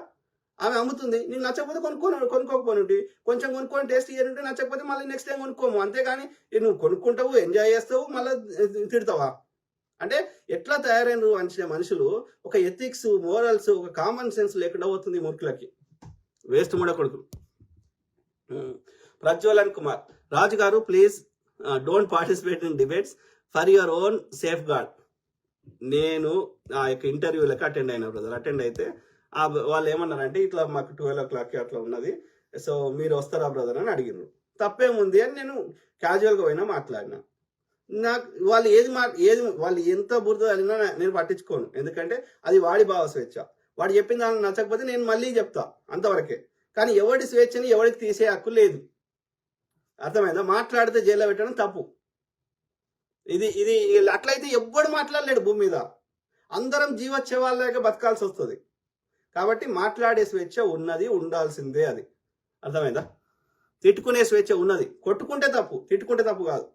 ఆమె అమ్ముతుంది, నీకు నచ్చకపోతే కొనుక్కోకపోయి కొంచెం కొనుక్కొని టేస్ట్ చేయాలంటే నచ్చకపోతే మళ్ళీ నెక్స్ట్ టైం కొనుక్కోము. అంతేగాని నువ్వు కొనుక్కుంటావు, ఎంజాయ్ చేస్తావు, మళ్ళీ తిడతావా? అంటే ఎట్లా తయారైన మనుషులు ఒక ఎథిక్స్, మోరల్స్, ఒక కామన్ సెన్స్ లేకుండా పోతుంది మూర్ఖులకి. వేస్ట్ మూడ కొడుకు. ప్రజ్వలన్ Kumar, Raju garu please don't participate in debates. For your own safeguard. నేను ఆ యొక్క ఇంటర్వ్యూలకు అటెండ్ అయినా బ్రదర్. అటెండ్ అయితే వాళ్ళు ఏమన్నారంటే ఇట్లా మాకు 12 o'clock అట్లా ఉన్నది, సో మీరు వస్తారా బ్రదర్ అని అడిగినారు. తప్పేముంది అని నేను క్యాజువల్గా పోయినా మాట్లాడినా. నాకు వాళ్ళు వాళ్ళు ఎంత బురద అడిగినా నేను పట్టించుకోను, ఎందుకంటే అది వాడి భావ స్వేచ్ఛ. వాడు చెప్పిన దానికి నచ్చకపోతే నేను మళ్ళీ చెప్తా, అంతవరకే. కానీ ఎవడి స్వేచ్ఛని ఎవరికి తీసే హక్కు లేదు, అర్థమైందా? మాట్లాడితే జైల్లో పెట్టడం తప్పు. ఇది ఇది అట్లయితే ఎవ్వడు మాట్లాడలేడు భూమి మీద, అందరం జీవోత్సవాల్లాగా బతకాల్సి వస్తుంది. కాబట్టి మాట్లాడే స్వేచ్ఛ ఉన్నది, ఉండాల్సిందే. అది అర్థమైందా? తిట్టుకునే స్వేచ్ఛ ఉన్నది. కొట్టుకుంటే తప్పు, తిట్టుకుంటే తప్పు కాదు.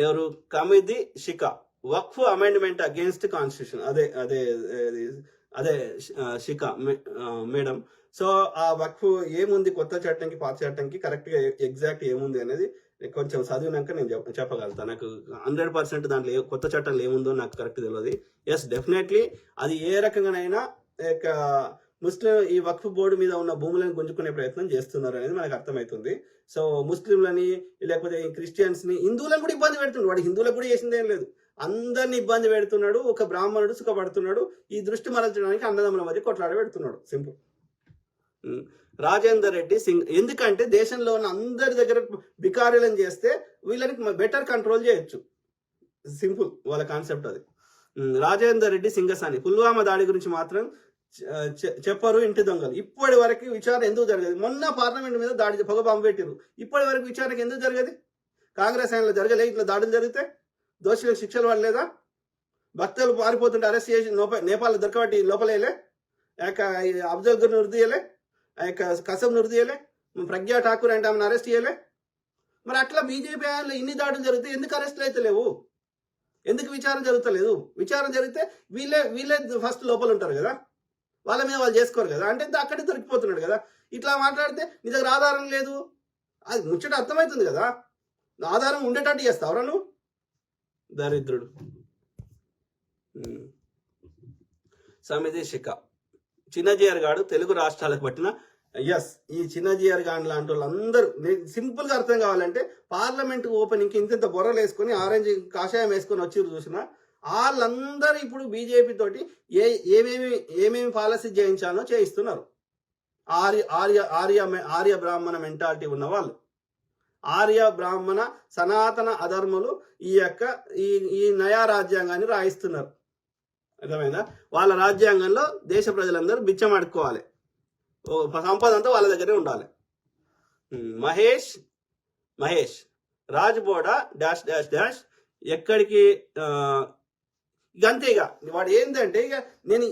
ఎవరు? కమిది షికా, వక్ఫ్ అమెండ్మెంట్ అగేన్స్ట్ కాన్స్టిట్యూషన్. అదే అదే అదే షికా మేడం. సో ఆ వక్ఫ్ ఏముంది, కొత్త చట్టంకి పాత చట్టంకి కరెక్ట్గా ఎగ్జాక్ట్ ఏముంది అనేది కొంచెం చదివినాక నేను చెప్పగలుగుతాను. నాకు 100% దాంట్లో కొత్త చట్టంలో ఏముందో నాకు కరెక్ట్ తెలియదు. ఎస్, డెఫినెట్లీ అది ఏ రకంగానైనా ముస్లిం ఈ వక్ఫ్ బోర్డు మీద ఉన్న భూములను గుంజుకునే ప్రయత్నం చేస్తున్నారు అనేది మనకు అర్థమవుతుంది. సో ముస్లింలని, లేకపోతే క్రిస్టియన్స్ ని, హిందువులను కూడా ఇబ్బంది పెడుతున్నాడు. వాడు హిందువులకు కూడా చేసిందేం లేదు, అందరిని ఇబ్బంది పెడుతున్నాడు. ఒక బ్రాహ్మణుడు సుఖపడుతున్నాడు. ఈ దృష్టి మరల్చడానికి అన్నదమ్ముల మధ్య కొట్లాడ పెడుతున్నాడు. సింపుల్. రాజేందర్ రెడ్డి సింగ్, ఎందుకంటే దేశంలో ఉన్న అందరి దగ్గర బికారీలను చేస్తే వీళ్ళని బెటర్ కంట్రోల్ చేయొచ్చు. సింపుల్ వాళ్ళ కాన్సెప్ట్ అది. రాజేందర్ రెడ్డి సింగసాని, పుల్వామా దాడి గురించి మాత్రం చెప్పరు ఇంటి దొంగలు. ఇప్పటి వరకు విచారణ ఎందుకు జరగదు? మొన్న పార్లమెంట్ మీద దాడి పొగ బాంబు పెట్టిరు. ఇప్పటి వరకు విచారణకు ఎందుకు జరగదు? కాంగ్రెస్ ఆయనలో జరగలే ఇట్లా దాడులు జరిగితే? దోషులకు శిక్షలు పడలేదా? భక్తులు పారిపోతుంటే అరెస్ట్ చేసి నేపాల్ దొరకబట్టి లోపలేలే? అఫ్జల్ గుర్ నుర్దియలే, కసం నుర్దియలే, ప్రజ్ఞా ఠాకూర్ అంటే ఆమెను అరెస్ట్ చేయలే? మరి అట్లా బీజేపీ ఆయనలో ఇన్ని దాడులు జరిగితే ఎందుకు అరెస్ట్లు అయితే లేవు? ఎందుకు విచారణ జరుగుతలేదు? విచారణ జరిగితే వీళ్ళే ఫస్ట్ లోపల ఉంటారు కదా, వాళ్ళ మీద వాళ్ళు చేసుకోరు కదా. అంటే అక్కడే దొరికిపోతున్నాడు కదా. ఇట్లా మాట్లాడితే నీ దగ్గర ఆధారం లేదు, అది ముచ్చట అర్థమవుతుంది కదా. ఆధారం ఉండేటట్టు చేస్తావురా నువ్వు? దరిద్రుడు. సమితి శిఖ, చిన్నజీఆర్ గాడు తెలుగు రాష్ట్రాలకు పట్టిన. ఎస్, ఈ చిన్నజీఆర్ గాని లాంటి వాళ్ళందరూ సింపుల్ గా అర్థం కావాలంటే పార్లమెంట్ ఓపెనింగ్ కి ఇంత బొర్రలు వేసుకొని ఆరెంజ్ కాషాయం వేసుకొని వచ్చి చూసినా వాళ్ళందరూ ఇప్పుడు బీజేపీ తోటి ఏమేమి పాలసీ చేయించానో చేయిస్తున్నారు. ఆర్య బ్రాహ్మణ మెంటాలిటీ ఉన్న వాళ్ళు, ఆర్య బ్రాహ్మణ సనాతన అధర్ములు ఈ నయా రాజ్యాంగాన్ని రాయిస్తున్నారు. అర్థమైందా? వాళ్ళ రాజ్యాంగంలో దేశ ప్రజలందరూ బిచ్చమాడుకోవాలి, సంపద అంతా వాళ్ళ దగ్గరే ఉండాలి. మహేష్ రాజ్బోడా డాష్ డాష్ డాష్ ఎక్కడికి ఇక ఇక వాడు ఏంటంటే, ఇక నేను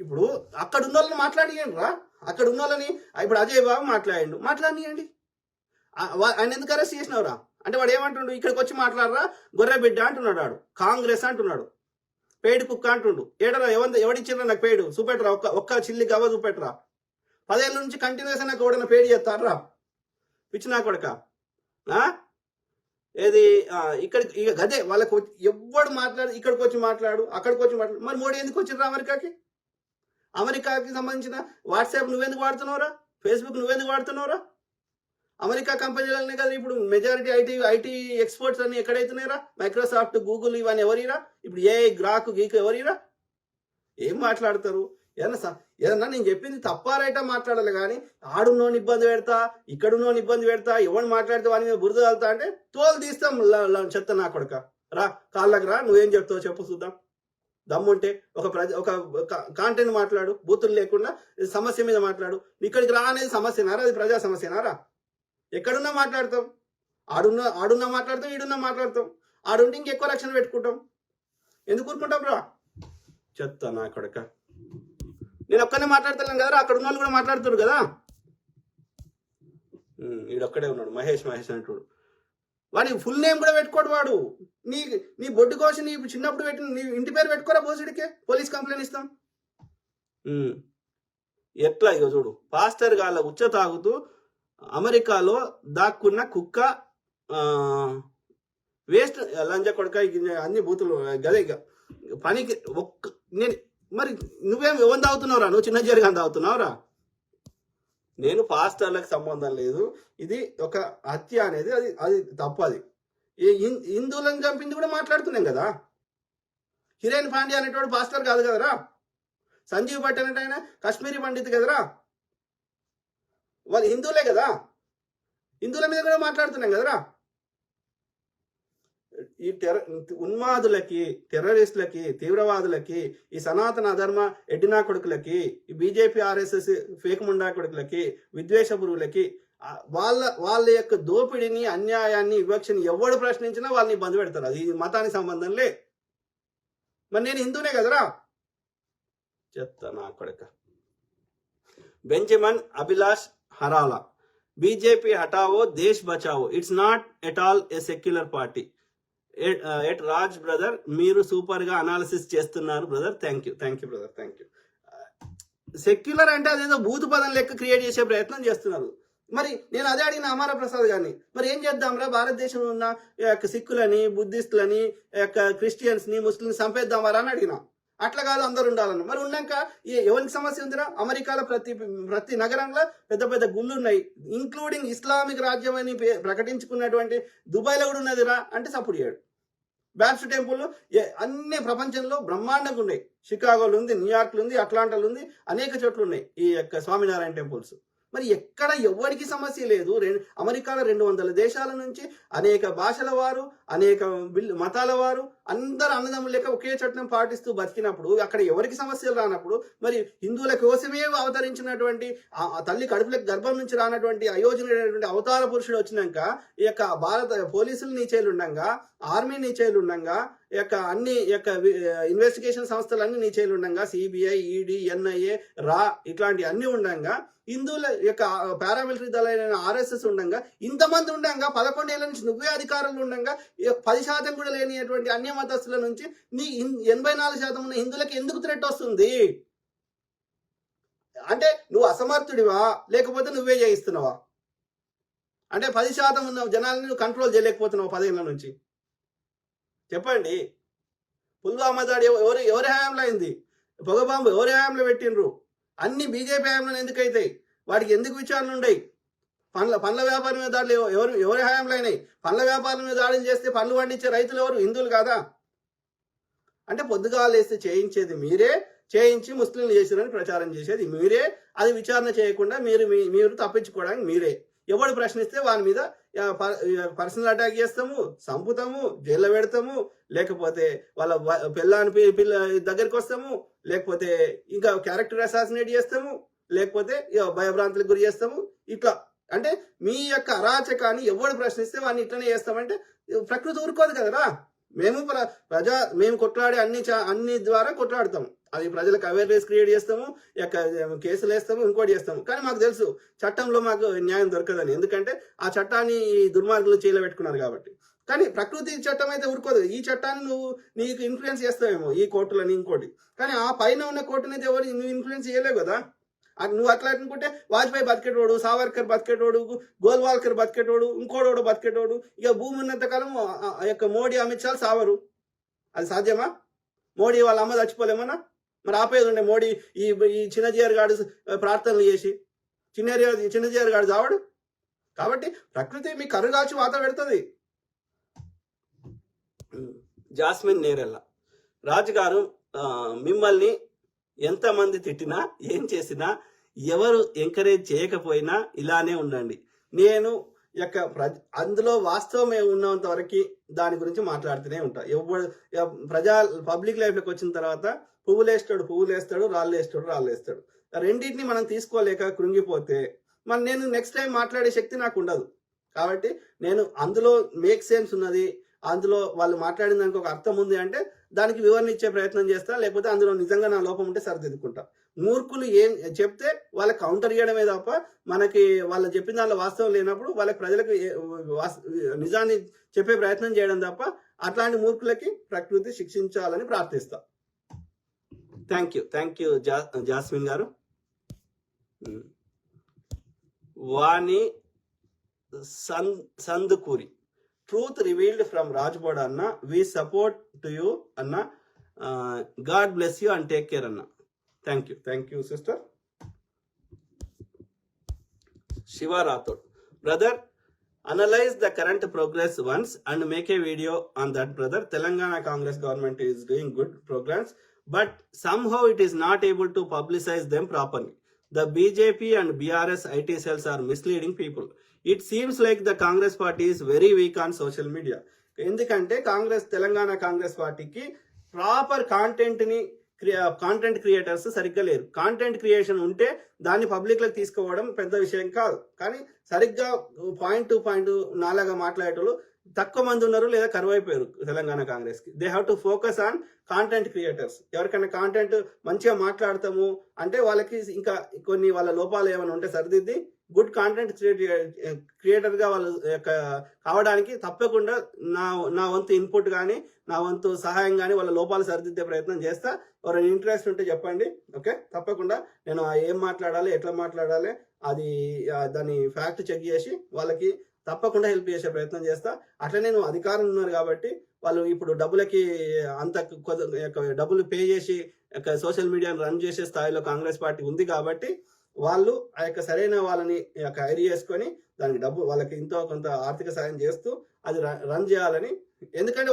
ఇప్పుడు అక్కడ ఉన్న వాళ్ళని మాట్లాడియండి రా, అక్కడ ఉన్న వాళ్ళని ఇప్పుడు అజయ్ బాబు మాట్లాడియండి. ఆయన ఎందుకు అరెస్ట్ చేసినవరా అంటే వాడు ఏమంటుండు, ఇక్కడికి వచ్చి మాట్లాడరా గొర్రె బిడ్డ అంటున్నాడు, వాడు కాంగ్రెస్ అంటున్నాడు, పేడు కుక్క అంటుండు. ఏడరా ఎవడిచ్చిర్రా నాకు పేడు చూపెట్టరా, ఒక్క చిల్లి గవ్వ చూపెట్టరా. 10 ఏళ్ళ నుంచి కంటిన్యూస్ నాకు ఎవడన్నా పేడు చేస్తారా పిచ్చి నా కొడక. ఏది ఇక్కడికి ఇక గదే వాళ్ళకి ఎవడు మాట్లాడు, ఇక్కడికి వచ్చి మాట్లాడు, అక్కడికి వచ్చి మాట్లాడు. మరి మోడీ ఎందుకు వచ్చిర్రా అమెరికాకి సంబంధించిన వాట్సాప్ నువ్వెందుకు వాడుతున్నావురా, ఫేస్బుక్ నువ్వెందుకు వాడుతున్నావురా? అమెరికా కంపెనీలనే కదా ఇప్పుడు మెజారిటీ ఐటీ ఎక్స్పోర్ట్స్ అన్ని ఎక్కడైతున్నాయిరా? మైక్రోసాఫ్ట్, గూగుల్ ఇవన్నీ ఎవరిరా? ఇప్పుడు ఏ గ్రాకు గీకు ఎవరిరా? ఏం మాట్లాడతారు? ఏదన్నా నేను చెప్పింది తప్పా రైటా మాట్లాడాలి, కానీ ఆడున్నోని ఇబ్బంది పెడతా, ఇక్కడున్నోని ఇబ్బంది పెడతా, ఎవరు మాట్లాడితే వాని మీద బురద వెళ్తా అంటే తోలు తీస్తాం చెత్త నా కొడక. రా కాళ్ళకి రా, నువ్వేం చెప్తావు చెప్పు చూద్దాం. దమ్ముంటే ఒక కాంటెంట్ మాట్లాడు, బూతులు లేకుండా సమస్య మీద మాట్లాడు. ఇక్కడికి రా అనేది సమస్యనారా? అది ప్రజా సమస్యనారా? ఎక్కడున్నా మాట్లాడతాం, ఆడున్నా మాట్లాడతాం, ఈడున్నా మాట్లాడతాం. ఆడుంటే ఇంకెక్కువ రక్షణ పెట్టుకుంటాం. ఎందుకు ఊరుకుంటాం రా చెత్త నా కొడక. నేను ఒక్కనే మాట్లాడతాను కదా, అక్కడ ఉన్న వాళ్ళు కూడా మాట్లాడుతారు కదా. వీడొక్కడే ఉన్నాడు మహేష్ అంటాడు. వాడి ఫుల్ నేమ్ కూడా పెట్టుకోడు వాడు. నీ బొడ్డు కోసం నీ చిన్నప్పుడు పెట్టిన నీ ఇంటి పేరు పెట్టుకోరా, బోసుడికే పోలీస్ కంప్లైంట్ ఇస్తాం. ఎట్లా ఇక చూడు, పాస్టర్ గాళ్ళ ఉచ్చ తాగుతూ అమెరికాలో దాక్కున్న కుక్క వేస్ట్ లంజ కొడక అన్ని బూతులు గదే. ఇక పనికి నేను మరి నువ్వేం ఎవరు తాగుతున్నావురా? నువ్వు చిన్న జరిగా తాగుతున్నావురా? నేను పాస్టర్లకు సంబంధం లేదు. ఇది ఒక హత్య అనేది అది తప్పది. హిందువులను చంపింది కూడా మాట్లాడుతున్నాం కదా. హిరేన్ పాండ్యా అనేటోడు పాస్టర్ కాదు కదరా. సంజీవ్ భట్ అనేట ఆయన కాశ్మీరీ పండిత్ కదరా. వాళ్ళు హిందువులే కదా. హిందువుల మీద కూడా మాట్లాడుతున్నాం కదరా. ఈ ఉన్మాదులకి, టెర్రరిస్టులకి, తీవ్రవాదులకి, ఈ సనాతన అధర్మ ఎడ్డినా కొడుకులకి, ఈ బీజేపీ ఆర్ఎస్ఎస్ ఫేక్ ముండా కొడుకులకి, విద్వేష పురుగులకి వాళ్ళ యొక్క దోపిడిని, అన్యాయాన్ని, వివక్షని ఎవడు ప్రశ్నించినా వాళ్ళని ఇబ్బంది పెడతారు. అది మతానికి సంబంధం లే. మరి నేను హిందూనే కదరా. చెత్త నా కొడుక. బెంజమిన్ అభిలాష్ హరాలా, బీజేపీ హటావో దేశ్ బచావో, it's not at all a secular party. At Raj brother, మీరు సూపర్ గా అనాలిసిస్ చేస్తున్నారు brother. Thank you brother, thank you. Secular అంటే అదేదో భూత పదం లెక్క క్రియేట్ చేసే ప్రయత్నం చేస్తున్నారు. మరి నేను అదే అడిగిన అమర ప్రసాద్ గారిని, మరి ఏం చేద్దాంరా, భారతదేశంలో ఉన్న సిక్కులని, బుద్ధిస్టులని, క్రిస్టియన్స్ ని, ముస్లింస్ చంపేద్దామరా అని అడిగిన. అట్లా కాదు, అందరు ఉండాలన్న. మరి ఉన్నాక ఎవరికి సమస్య ఉందిరా? అమెరికాలో ప్రతి నగరంలో పెద్ద పెద్ద గుళ్ళు ఉన్నాయి, ఇంక్లూడింగ్ ఇస్లామిక్ రాజ్యం అని ప్రకటించుకున్నటువంటి దుబాయ్లో కూడా ఉన్నదిరా అంటే సపోర్ట్ చేయడు. బ్యాప్స్ట్ టెంపుల్ అన్ని ప్రపంచంలో బ్రహ్మాండంగా ఉన్నాయి. షికాగోలో ఉంది, న్యూయార్క్లో ఉంది, అట్లాంటాలో ఉంది, అనేక చోట్ల ఉన్నాయి ఈ యొక్క స్వామినారాయణ టెంపుల్స్. మరి ఎక్కడ ఎవరికి సమస్య లేదు. అమెరికాలో 200 దేశాల నుంచి అనేక భాషల వారు, అనేక మతాల వారు అందరు అన్నదమ్ములు లెక్క ఒకే చట్టం పాటిస్తూ బతికినప్పుడు అక్కడ ఎవరికి సమస్యలు రానప్పుడు, మరి హిందువుల కోసమే అవతరించినటువంటి తల్లి కడుపులకు గర్భం నుంచి రానటువంటి అయోజనటువంటి అవతార పురుషుడు వచ్చినాక ఈ యొక్క భారత పోలీసులు నీచేలుండగా, ఆర్మీ నీచేలుండగా, ఈ యొక్క అన్ని యొక్క ఇన్వెస్టిగేషన్ సంస్థలు అన్ని నీచేలుండగా, సిబిఐ, ఈడీ, ఎన్ఐఏ, రా ఇట్లాంటి అన్ని ఉండగా, హిందువుల యొక్క పారామిలిటరీ దళైన ఆర్ఎస్ఎస్ ఉండగా, ఇంతమంది ఉండగా, 11 ఏళ్ల నుంచి నువ్వే అధికారంలో ఉండగా 10% కూడా లేనిటువంటి అన్య మతస్థుల నుంచి నీ 84% ఉన్న హిందువులకి ఎందుకు థ్రెట్ వస్తుంది? అంటే నువ్వు అసమర్థుడివా, లేకపోతే నువ్వే చేయిస్తున్నావా? అంటే 10% ఉన్న జనాలను నువ్వు కంట్రోల్ చేయలేకపోతున్నావు 10 ఏళ్ల నుంచి. చెప్పండి. పుల్వామా దాడి ఎవరి హయాంలో అయింది? పొగబాంబు ఎవరి హయాంలో పెట్టిండ్రు? అన్ని బీజేపీ హయాంలో ఎందుకు అవుతాయి? వాడికి ఎందుకు విచారణలు ఉండయి? పండ్ల వ్యాపారం మీద దాడులు ఎవరి హయాంలో అయినాయి? పండ్ల వ్యాపారం మీద దాడులు చేస్తే పండ్లు పండించే రైతులు ఎవరు? హిందువులు కాదా? అంటే పొద్దుగాలేస్తే చేయించేది మీరే, చేయించి ముస్లింలు చేసిరని ప్రచారం చేసేది మీరే. అది విచారణ చేయకుండా మీరు తప్పించుకోవడానికి మీరే. ఎవడు ప్రశ్నిస్తే వాని మీద పర్సనల్ అటాక్ చేస్తాము, చంపుతాము, జైల్లో పెడతాము, లేకపోతే వాళ్ళ పిల్ల దగ్గరికి వస్తాము, లేకపోతే ఇంకా క్యారెక్టర్ అసాసినేట్ చేస్తాము, లేకపోతే భయభ్రాంతులకు గురి చేస్తాము. ఇట్లా అంటే మీ యొక్క అరాచకాన్ని ఎవడు ప్రశ్నిస్తే వాడిని ఇట్లనే చేస్తామంటే ప్రకృతి ఊరుకోదు కదరా. మేము కొట్లాడే అన్ని ద్వారా కొట్లాడతాము. అది ప్రజలకు అవేర్నెస్ క్రియేట్ చేస్తాము, కేసులు వేస్తాము, ఇంకోటి చేస్తాము. కానీ మాకు తెలుసు చట్టంలో మాకు న్యాయం దొరకదని. ఎందుకంటే ఆ చట్టాన్ని దుర్మార్గులు చేయలో పెట్టుకున్నారు కాబట్టి. కానీ ప్రకృతి చట్టం అయితే ఊరుకోదు. ఈ చట్టాన్ని నీకు ఇన్ఫ్లుయెన్స్ చేస్తావేమో ఈ కోర్టులని, ఇంకోటి. కానీ ఆ పైన ఉన్న కోర్టుని అయితే ఎవరు నువ్వు ఇన్ఫ్లుయెన్స్ చేయలేవు కదా. నువ్వు అట్లా అనుకుంటే వాజ్పేయి బతికేటోడు, సావర్కర్ బతికేటోడు, గోల్వాల్కర్ బతికేటోడు, ఇంకోడోడు బతికేటోడు. ఇక భూమి ఉన్నంతకాలం ఆ యొక్క మోడీ, అమిత్ షా సావరు. అది సాధ్యమా? మోడీ వాళ్ళ అమ్మ చచ్చిపోలేమన్నా? మరి ఆపేది ఉండే మోడీ ఈ చిన్నజీఆర్ గాడు ప్రార్థనలు చేసి చిన్నజీఆర్ గాడు చావడు. కాబట్టి ప్రకృతి మీ కరుగాచి వాత పెడుతుంది. జాస్మిన్ నేరెల్ల, రాజు గారు మిమ్మల్ని ఎంతమంది తిట్టినా ఏం చేసినా ఎవరు ఎంకరేజ్ చేయకపోయినా ఇలానే ఉండండి. నేను అందులో వాస్తవం ఉన్నంత వరకు దాని గురించి మాట్లాడుతూనే ఉంటా. పబ్లిక్ లైఫ్లోకి వచ్చిన తర్వాత పువ్వులు వేస్తాడు, రాళ్ళు వేస్తాడు. రెండింటిని మనం తీసుకోలేక కృంగిపోతే నేను నెక్స్ట్ టైం మాట్లాడే శక్తి నాకు ఉండదు. కాబట్టి నేను అందులో మేక్ సెన్స్ ఉన్నది, అందులో వాళ్ళు మాట్లాడిన దానికి ఒక అర్థం ఉంది అంటే దానికి వివరణ ఇచ్చే ప్రయత్నం చేస్తా. లేకపోతే అందులో నిజంగా నా లోపం ఉంటే సరిదిద్దుకుంటా. మూర్ఖులు ఏం చెప్తే వాళ్ళకి కౌంటర్ చేయడమే తప్ప మనకి వాళ్ళు చెప్పిన దానిలో వాస్తవం లేనప్పుడు వాళ్ళకి ప్రజలకు నిజాన్ని చెప్పే ప్రయత్నం చేయడం తప్ప అట్లాంటి మూర్ఖులకి ప్రకృతి శిక్షించాలని ప్రార్థిస్తా. థ్యాంక్ యూ జాస్మిన్ గారు. Vani Sandukuri, truth revealed from Rajbod అన్న, వి సపోర్ట్ టు యూ అన్న, God bless you and take care అన్న. Thank you sister. Shiva Rathod, brother Analyze the current progress once and make a video on that, brother. Telangana Congress government is doing good programs, but somehow it is not able to publicize them properly. The BJP and BRS IT cells are misleading people. It seems like the Congress party is very weak on social media. ఎందుకంటే తెలంగాణ కాంగ్రెస్ పార్టీకి proper content creators సరిగ్గా లేరు. Content creation ఉంటే దాన్ని public లకు తీసుకోవడం పెద్ద విషయం కాదు, కానీ సరిగ్గా పాయింట్ టు పాయింట్ నాలాగా మాట్లాడేటోళ్ళు తక్కువ మంది ఉన్నారు లేదా కరువైపోయారు తెలంగాణ కాంగ్రెస్ కి. They have to focus on content creators. ఎవరికైనా కాంటెంట్ మంచిగా మాట్లాడతాము అంటే వాళ్ళకి ఇంకా కొన్ని వాళ్ళ లోపాలు ఏమైనా ఉంటే సరిదిద్ది గుడ్ కాంటెంట్ క్రియేటర్ గా వాళ్ళు కావడానికి తప్పకుండా నా వంతు ఇన్పుట్ కానీ నా వంతు సహాయం కానీ వాళ్ళ లోపాలు సరిదిద్దే ప్రయత్నం చేస్తా. ఎవరైనా ఇంట్రెస్ట్ ఉంటే చెప్పండి, ఓకే? తప్పకుండా నేను ఏం మాట్లాడాలి, ఎట్లా మాట్లాడాలి, అది దాన్ని ఫ్యాక్ట్ చెక్ చేసి వాళ్ళకి తప్పకుండా హెల్ప్ చేసే ప్రయత్నం చేస్తా. అట్లా నేను అధికారం ఉన్నారు కాబట్టి వాళ్ళు ఇప్పుడు డబ్బులకి అంత డబ్బులు పే చేసి సోషల్ మీడియాను రన్ చేసే స్థాయిలో కాంగ్రెస్ పార్టీ ఉంది కాబట్టి వాళ్ళు ఆ యొక్క సరైన వాళ్ళని హైర్ చేసుకొని దానికి డబ్బు వాళ్ళకి ఎంతో కొంత ఆర్థిక సాయం చేస్తూ అది రన్ చేయాలని. ఎందుకంటే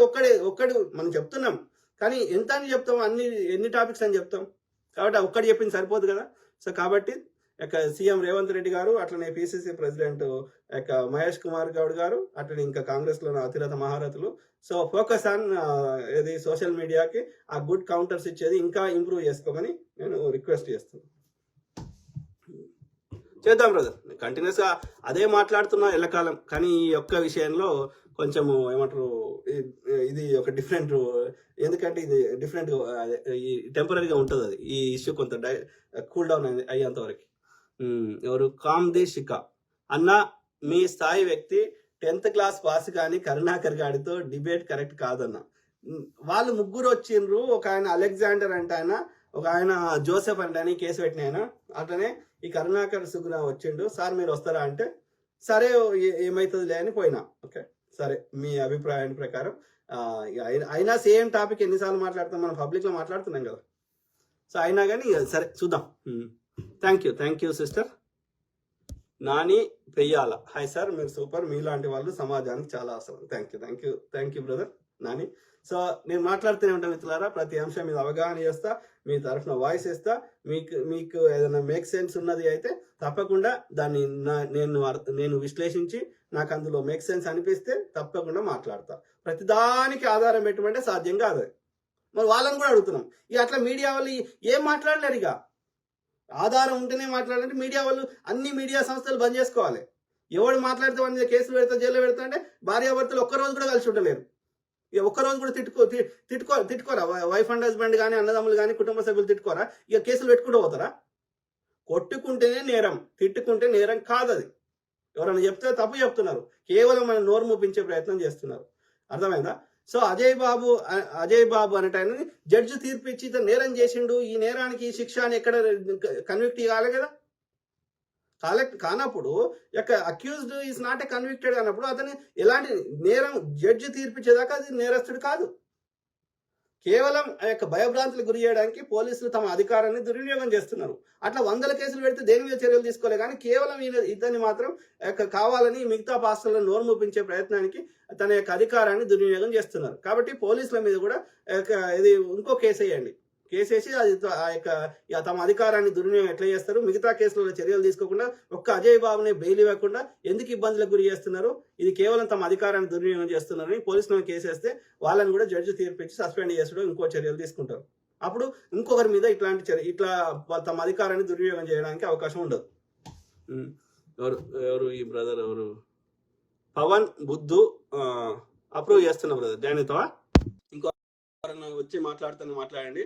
ఒక్కడు మనం చెప్తున్నాం కానీ ఎంత అని చెప్తాం, ఎన్ని టాపిక్స్ అని చెప్తాం కాబట్టి ఒక్కటి చెప్పింది సరిపోదు కదా. సో కాబట్టి సీఎం రేవంత్ రెడ్డి గారు, అట్లనే పిసిసి ప్రెసిడెంట్ మహేష్ కుమార్ గౌడ్ గారు, అట్లనే ఇంకా కాంగ్రెస్ లో అతిరథ మహారథులు. సో ఫోకస్ ఆన్ ఇది సోషల్ మీడియాకి ఆ గుడ్ కౌంటర్స్ ఇచ్చేది ఇంకా ఇంప్రూవ్ చేసుకోమని నేను రిక్వెస్ట్ చేస్తున్నాను. చేద్దాం బ్రదర్, కంటిన్యూస్ గా అదే మాట్లాడుతున్నా ఎల్లకాలం, కానీ ఈ ఒక్క విషయంలో కొంచెము ఏమంటారు, ఇది ఒక డిఫరెంట్, ఎందుకంటే ఇది డిఫరెంట్ ఈ టెంపరీగా ఉంటుంది. అది ఈ ఇష్యూ కొంత కూల్ డౌన్ అయ్యేంత వరకు. ఎవరు కామ్ది శిఖ అన్న, మీ స్థాయి వ్యక్తి 10th క్లాస్ పాస్ కానీ కరుణాకర్ గాడితో డిబేట్ కరెక్ట్ కాదన్న. వాళ్ళు ముగ్గురు వచ్చిండ్రు, ఒక ఆయన అలెగ్జాండర్ అంటే ఆయన, ఒక ఆయన జోసెఫ్ అంటే ఆయన కేసు పెట్టిన ఆయన, అట్లనే ఈ కరుణాకర్ సుగుణ వచ్చిండు. సార్ మీరు వస్తారా అంటే సరే ఏమైతుంది లే అని పోయినా. ఓకే సరే, మీ అభిప్రాయం ప్రకారం అయినా సేమ్ టాపిక్ ఎన్నిసార్లు మాట్లాడతాం, మనం పబ్లిక్ లో మాట్లాడుతున్నాం కదా. సో అయినా కానీ సరే చూద్దాం. Thank you sister Nani Peyyala. Hi sir, మీరు సూపర్, మీలాంటి వాళ్ళు సమాజానికి చాలా అవసరం. Thank you brother Nani. So నేను మాట్లాడుతూనే ఉంటాను మిత్రులారా, ప్రతి అంశం మీద అవగాహన చేస్తా, మీ తరఫున వాయిస్ ఇస్తా. మీకు ఏదైనా మేక్ సెన్స్ ఉన్నది అయితే తప్పకుండా దాన్ని నేను విశ్లేషించి నాకు అందులో మేక్ సెన్స్ అనిపిస్తే తప్పకుండా మాట్లాడతా. ప్రతిదానికి ఆధారం పెట్టమంటే సాధ్యం కాదు. మరి వాళ్ళని కూడా అడుగుతున్నాం. ఇక అట్లా మీడియా వాళ్ళు ఏం మాట్లాడలేరు. ఇక ఆధారం ఉంటేనే మాట్లాడాలంటే మీడియా వాళ్ళు అన్ని మీడియా సంస్థలు బంద్ చేసుకోవాలి. ఎవడు మాట్లాడితే వాడి మీద కేసులు పెడతా, జైల్లో పెడతా అంటే భార్యాభర్తలు ఒక్కరోజు కూడా కలిసి ఉండలేరు. ఇక ఒక్కరోజు కూడా తిట్టుకోరా వైఫ్ అండ్ హస్బెండ్ కానీ, అన్నదమ్ములు కానీ, కుటుంబ సభ్యులు తిట్టుకోరా? ఇక కేసులు పెట్టుకుంటూ పోతారా? కొట్టుకుంటేనే నేరం, తిట్టుకుంటే నేరం కాదు. అది ఎవరైనా చెప్తే తప్పు చెప్తున్నారు, కేవలం మనం నోరు మూపించే ప్రయత్నం చేస్తున్నారు. అర్థమైందా? సో అజయ్ బాబు అనేటాయన జడ్జి తీర్పు ఇచ్చి నేరం చేసిండు, ఈ నేరానికి ఈ శిక్ష అని ఎక్కడ కన్విక్ట్ కాలే కదా. కానప్పుడు accused is not a convicted అన్నప్పుడు అతని ఎలాంటి నేరం జడ్జి తీర్పిచ్చేదాకా అది నేరస్తుడు కాదు. కేవలం భయభ్రాంతులు గురి చేయడానికి పోలీసులు తమ అధికారాన్ని దుర్వినియోగం చేస్తున్నారు. అట్లా 100 కేసులు పెడితే దేని మీద చర్యలు తీసుకోలే, కానీ కేవలం ఇతన్ని మాత్రం కావాలని మిగతా పాస్టర్లను నోరు మూపించే ప్రయత్నానికి తన యొక్క అధికారాన్ని దుర్వినియోగం చేస్తున్నారు. కాబట్టి పోలీసుల మీద కూడా ఇది ఇంకో కేసు వేయండి. కేసేసి అది తమ అధికారాన్ని దుర్వినియోగం ఎట్లా చేస్తారు, మిగతా కేసులలో చర్యలు తీసుకోకుండా ఒక్క అజయ్ బాబుని బెయిల్ ఇవ్వకుండా ఎందుకు ఇబ్బందులకు గురి చేస్తున్నారు, ఇది కేవలం తమ అధికారాన్ని దుర్వినియోగం చేస్తున్నారని పోలీసులను కేసేస్తే వాళ్ళని కూడా జడ్జి తీర్పిచ్చి సస్పెండ్ చేసుడు, ఇంకో చర్యలు తీసుకుంటారు. అప్పుడు ఇంకొకరి మీద ఇట్లా తమ అధికారాన్ని దుర్వినియోగం చేయడానికి అవకాశం ఉండదు. ఎవరు ఈ బ్రదర్ ఎవరు పవన్ బుద్ధు అప్రూవ్ చేస్తున్న బ్రదర్ జాయిన్ అవుతావా? ఇంకో వచ్చి మాట్లాడండి,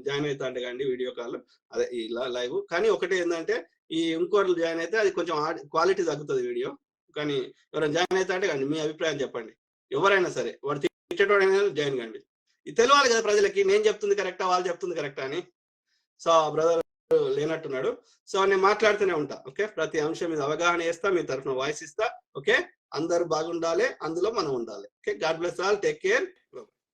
జాయిన్ అవుతా అంటే కండి వీడియో కాల్, అదే ఇలా లైవ్. కానీ ఒకటి ఏంటంటే ఈ ఇంకోరు జాయిన్ అయితే అది కొంచెం క్వాలిటీ తగ్గుతుంది వీడియో. కానీ ఎవరైనా జాయిన్ అవుతా అంటే కండి, మీ అభిప్రాయం చెప్పండి. ఎవరైనా సరే, వాడు తిట్టేటోడైనా జాయిన్ కండి. ఇది తెలియాలి కదా ప్రజలకి, నేను చెప్తుంది కరెక్టా వాళ్ళు చెప్తుంది కరెక్టా అని. So brother లేనట్టున్నాడు. సో నేను మాట్లాడుతూనే ఉంటా. ఓకే, ప్రతి అంశం మీద అవగాహన చేస్తా, మీ తరఫున వాయిస్ ఇస్తా. ఓకే, అందరూ బాగుండాలి, అందులో మనం ఉండాలి. Okay, God bless all, take care.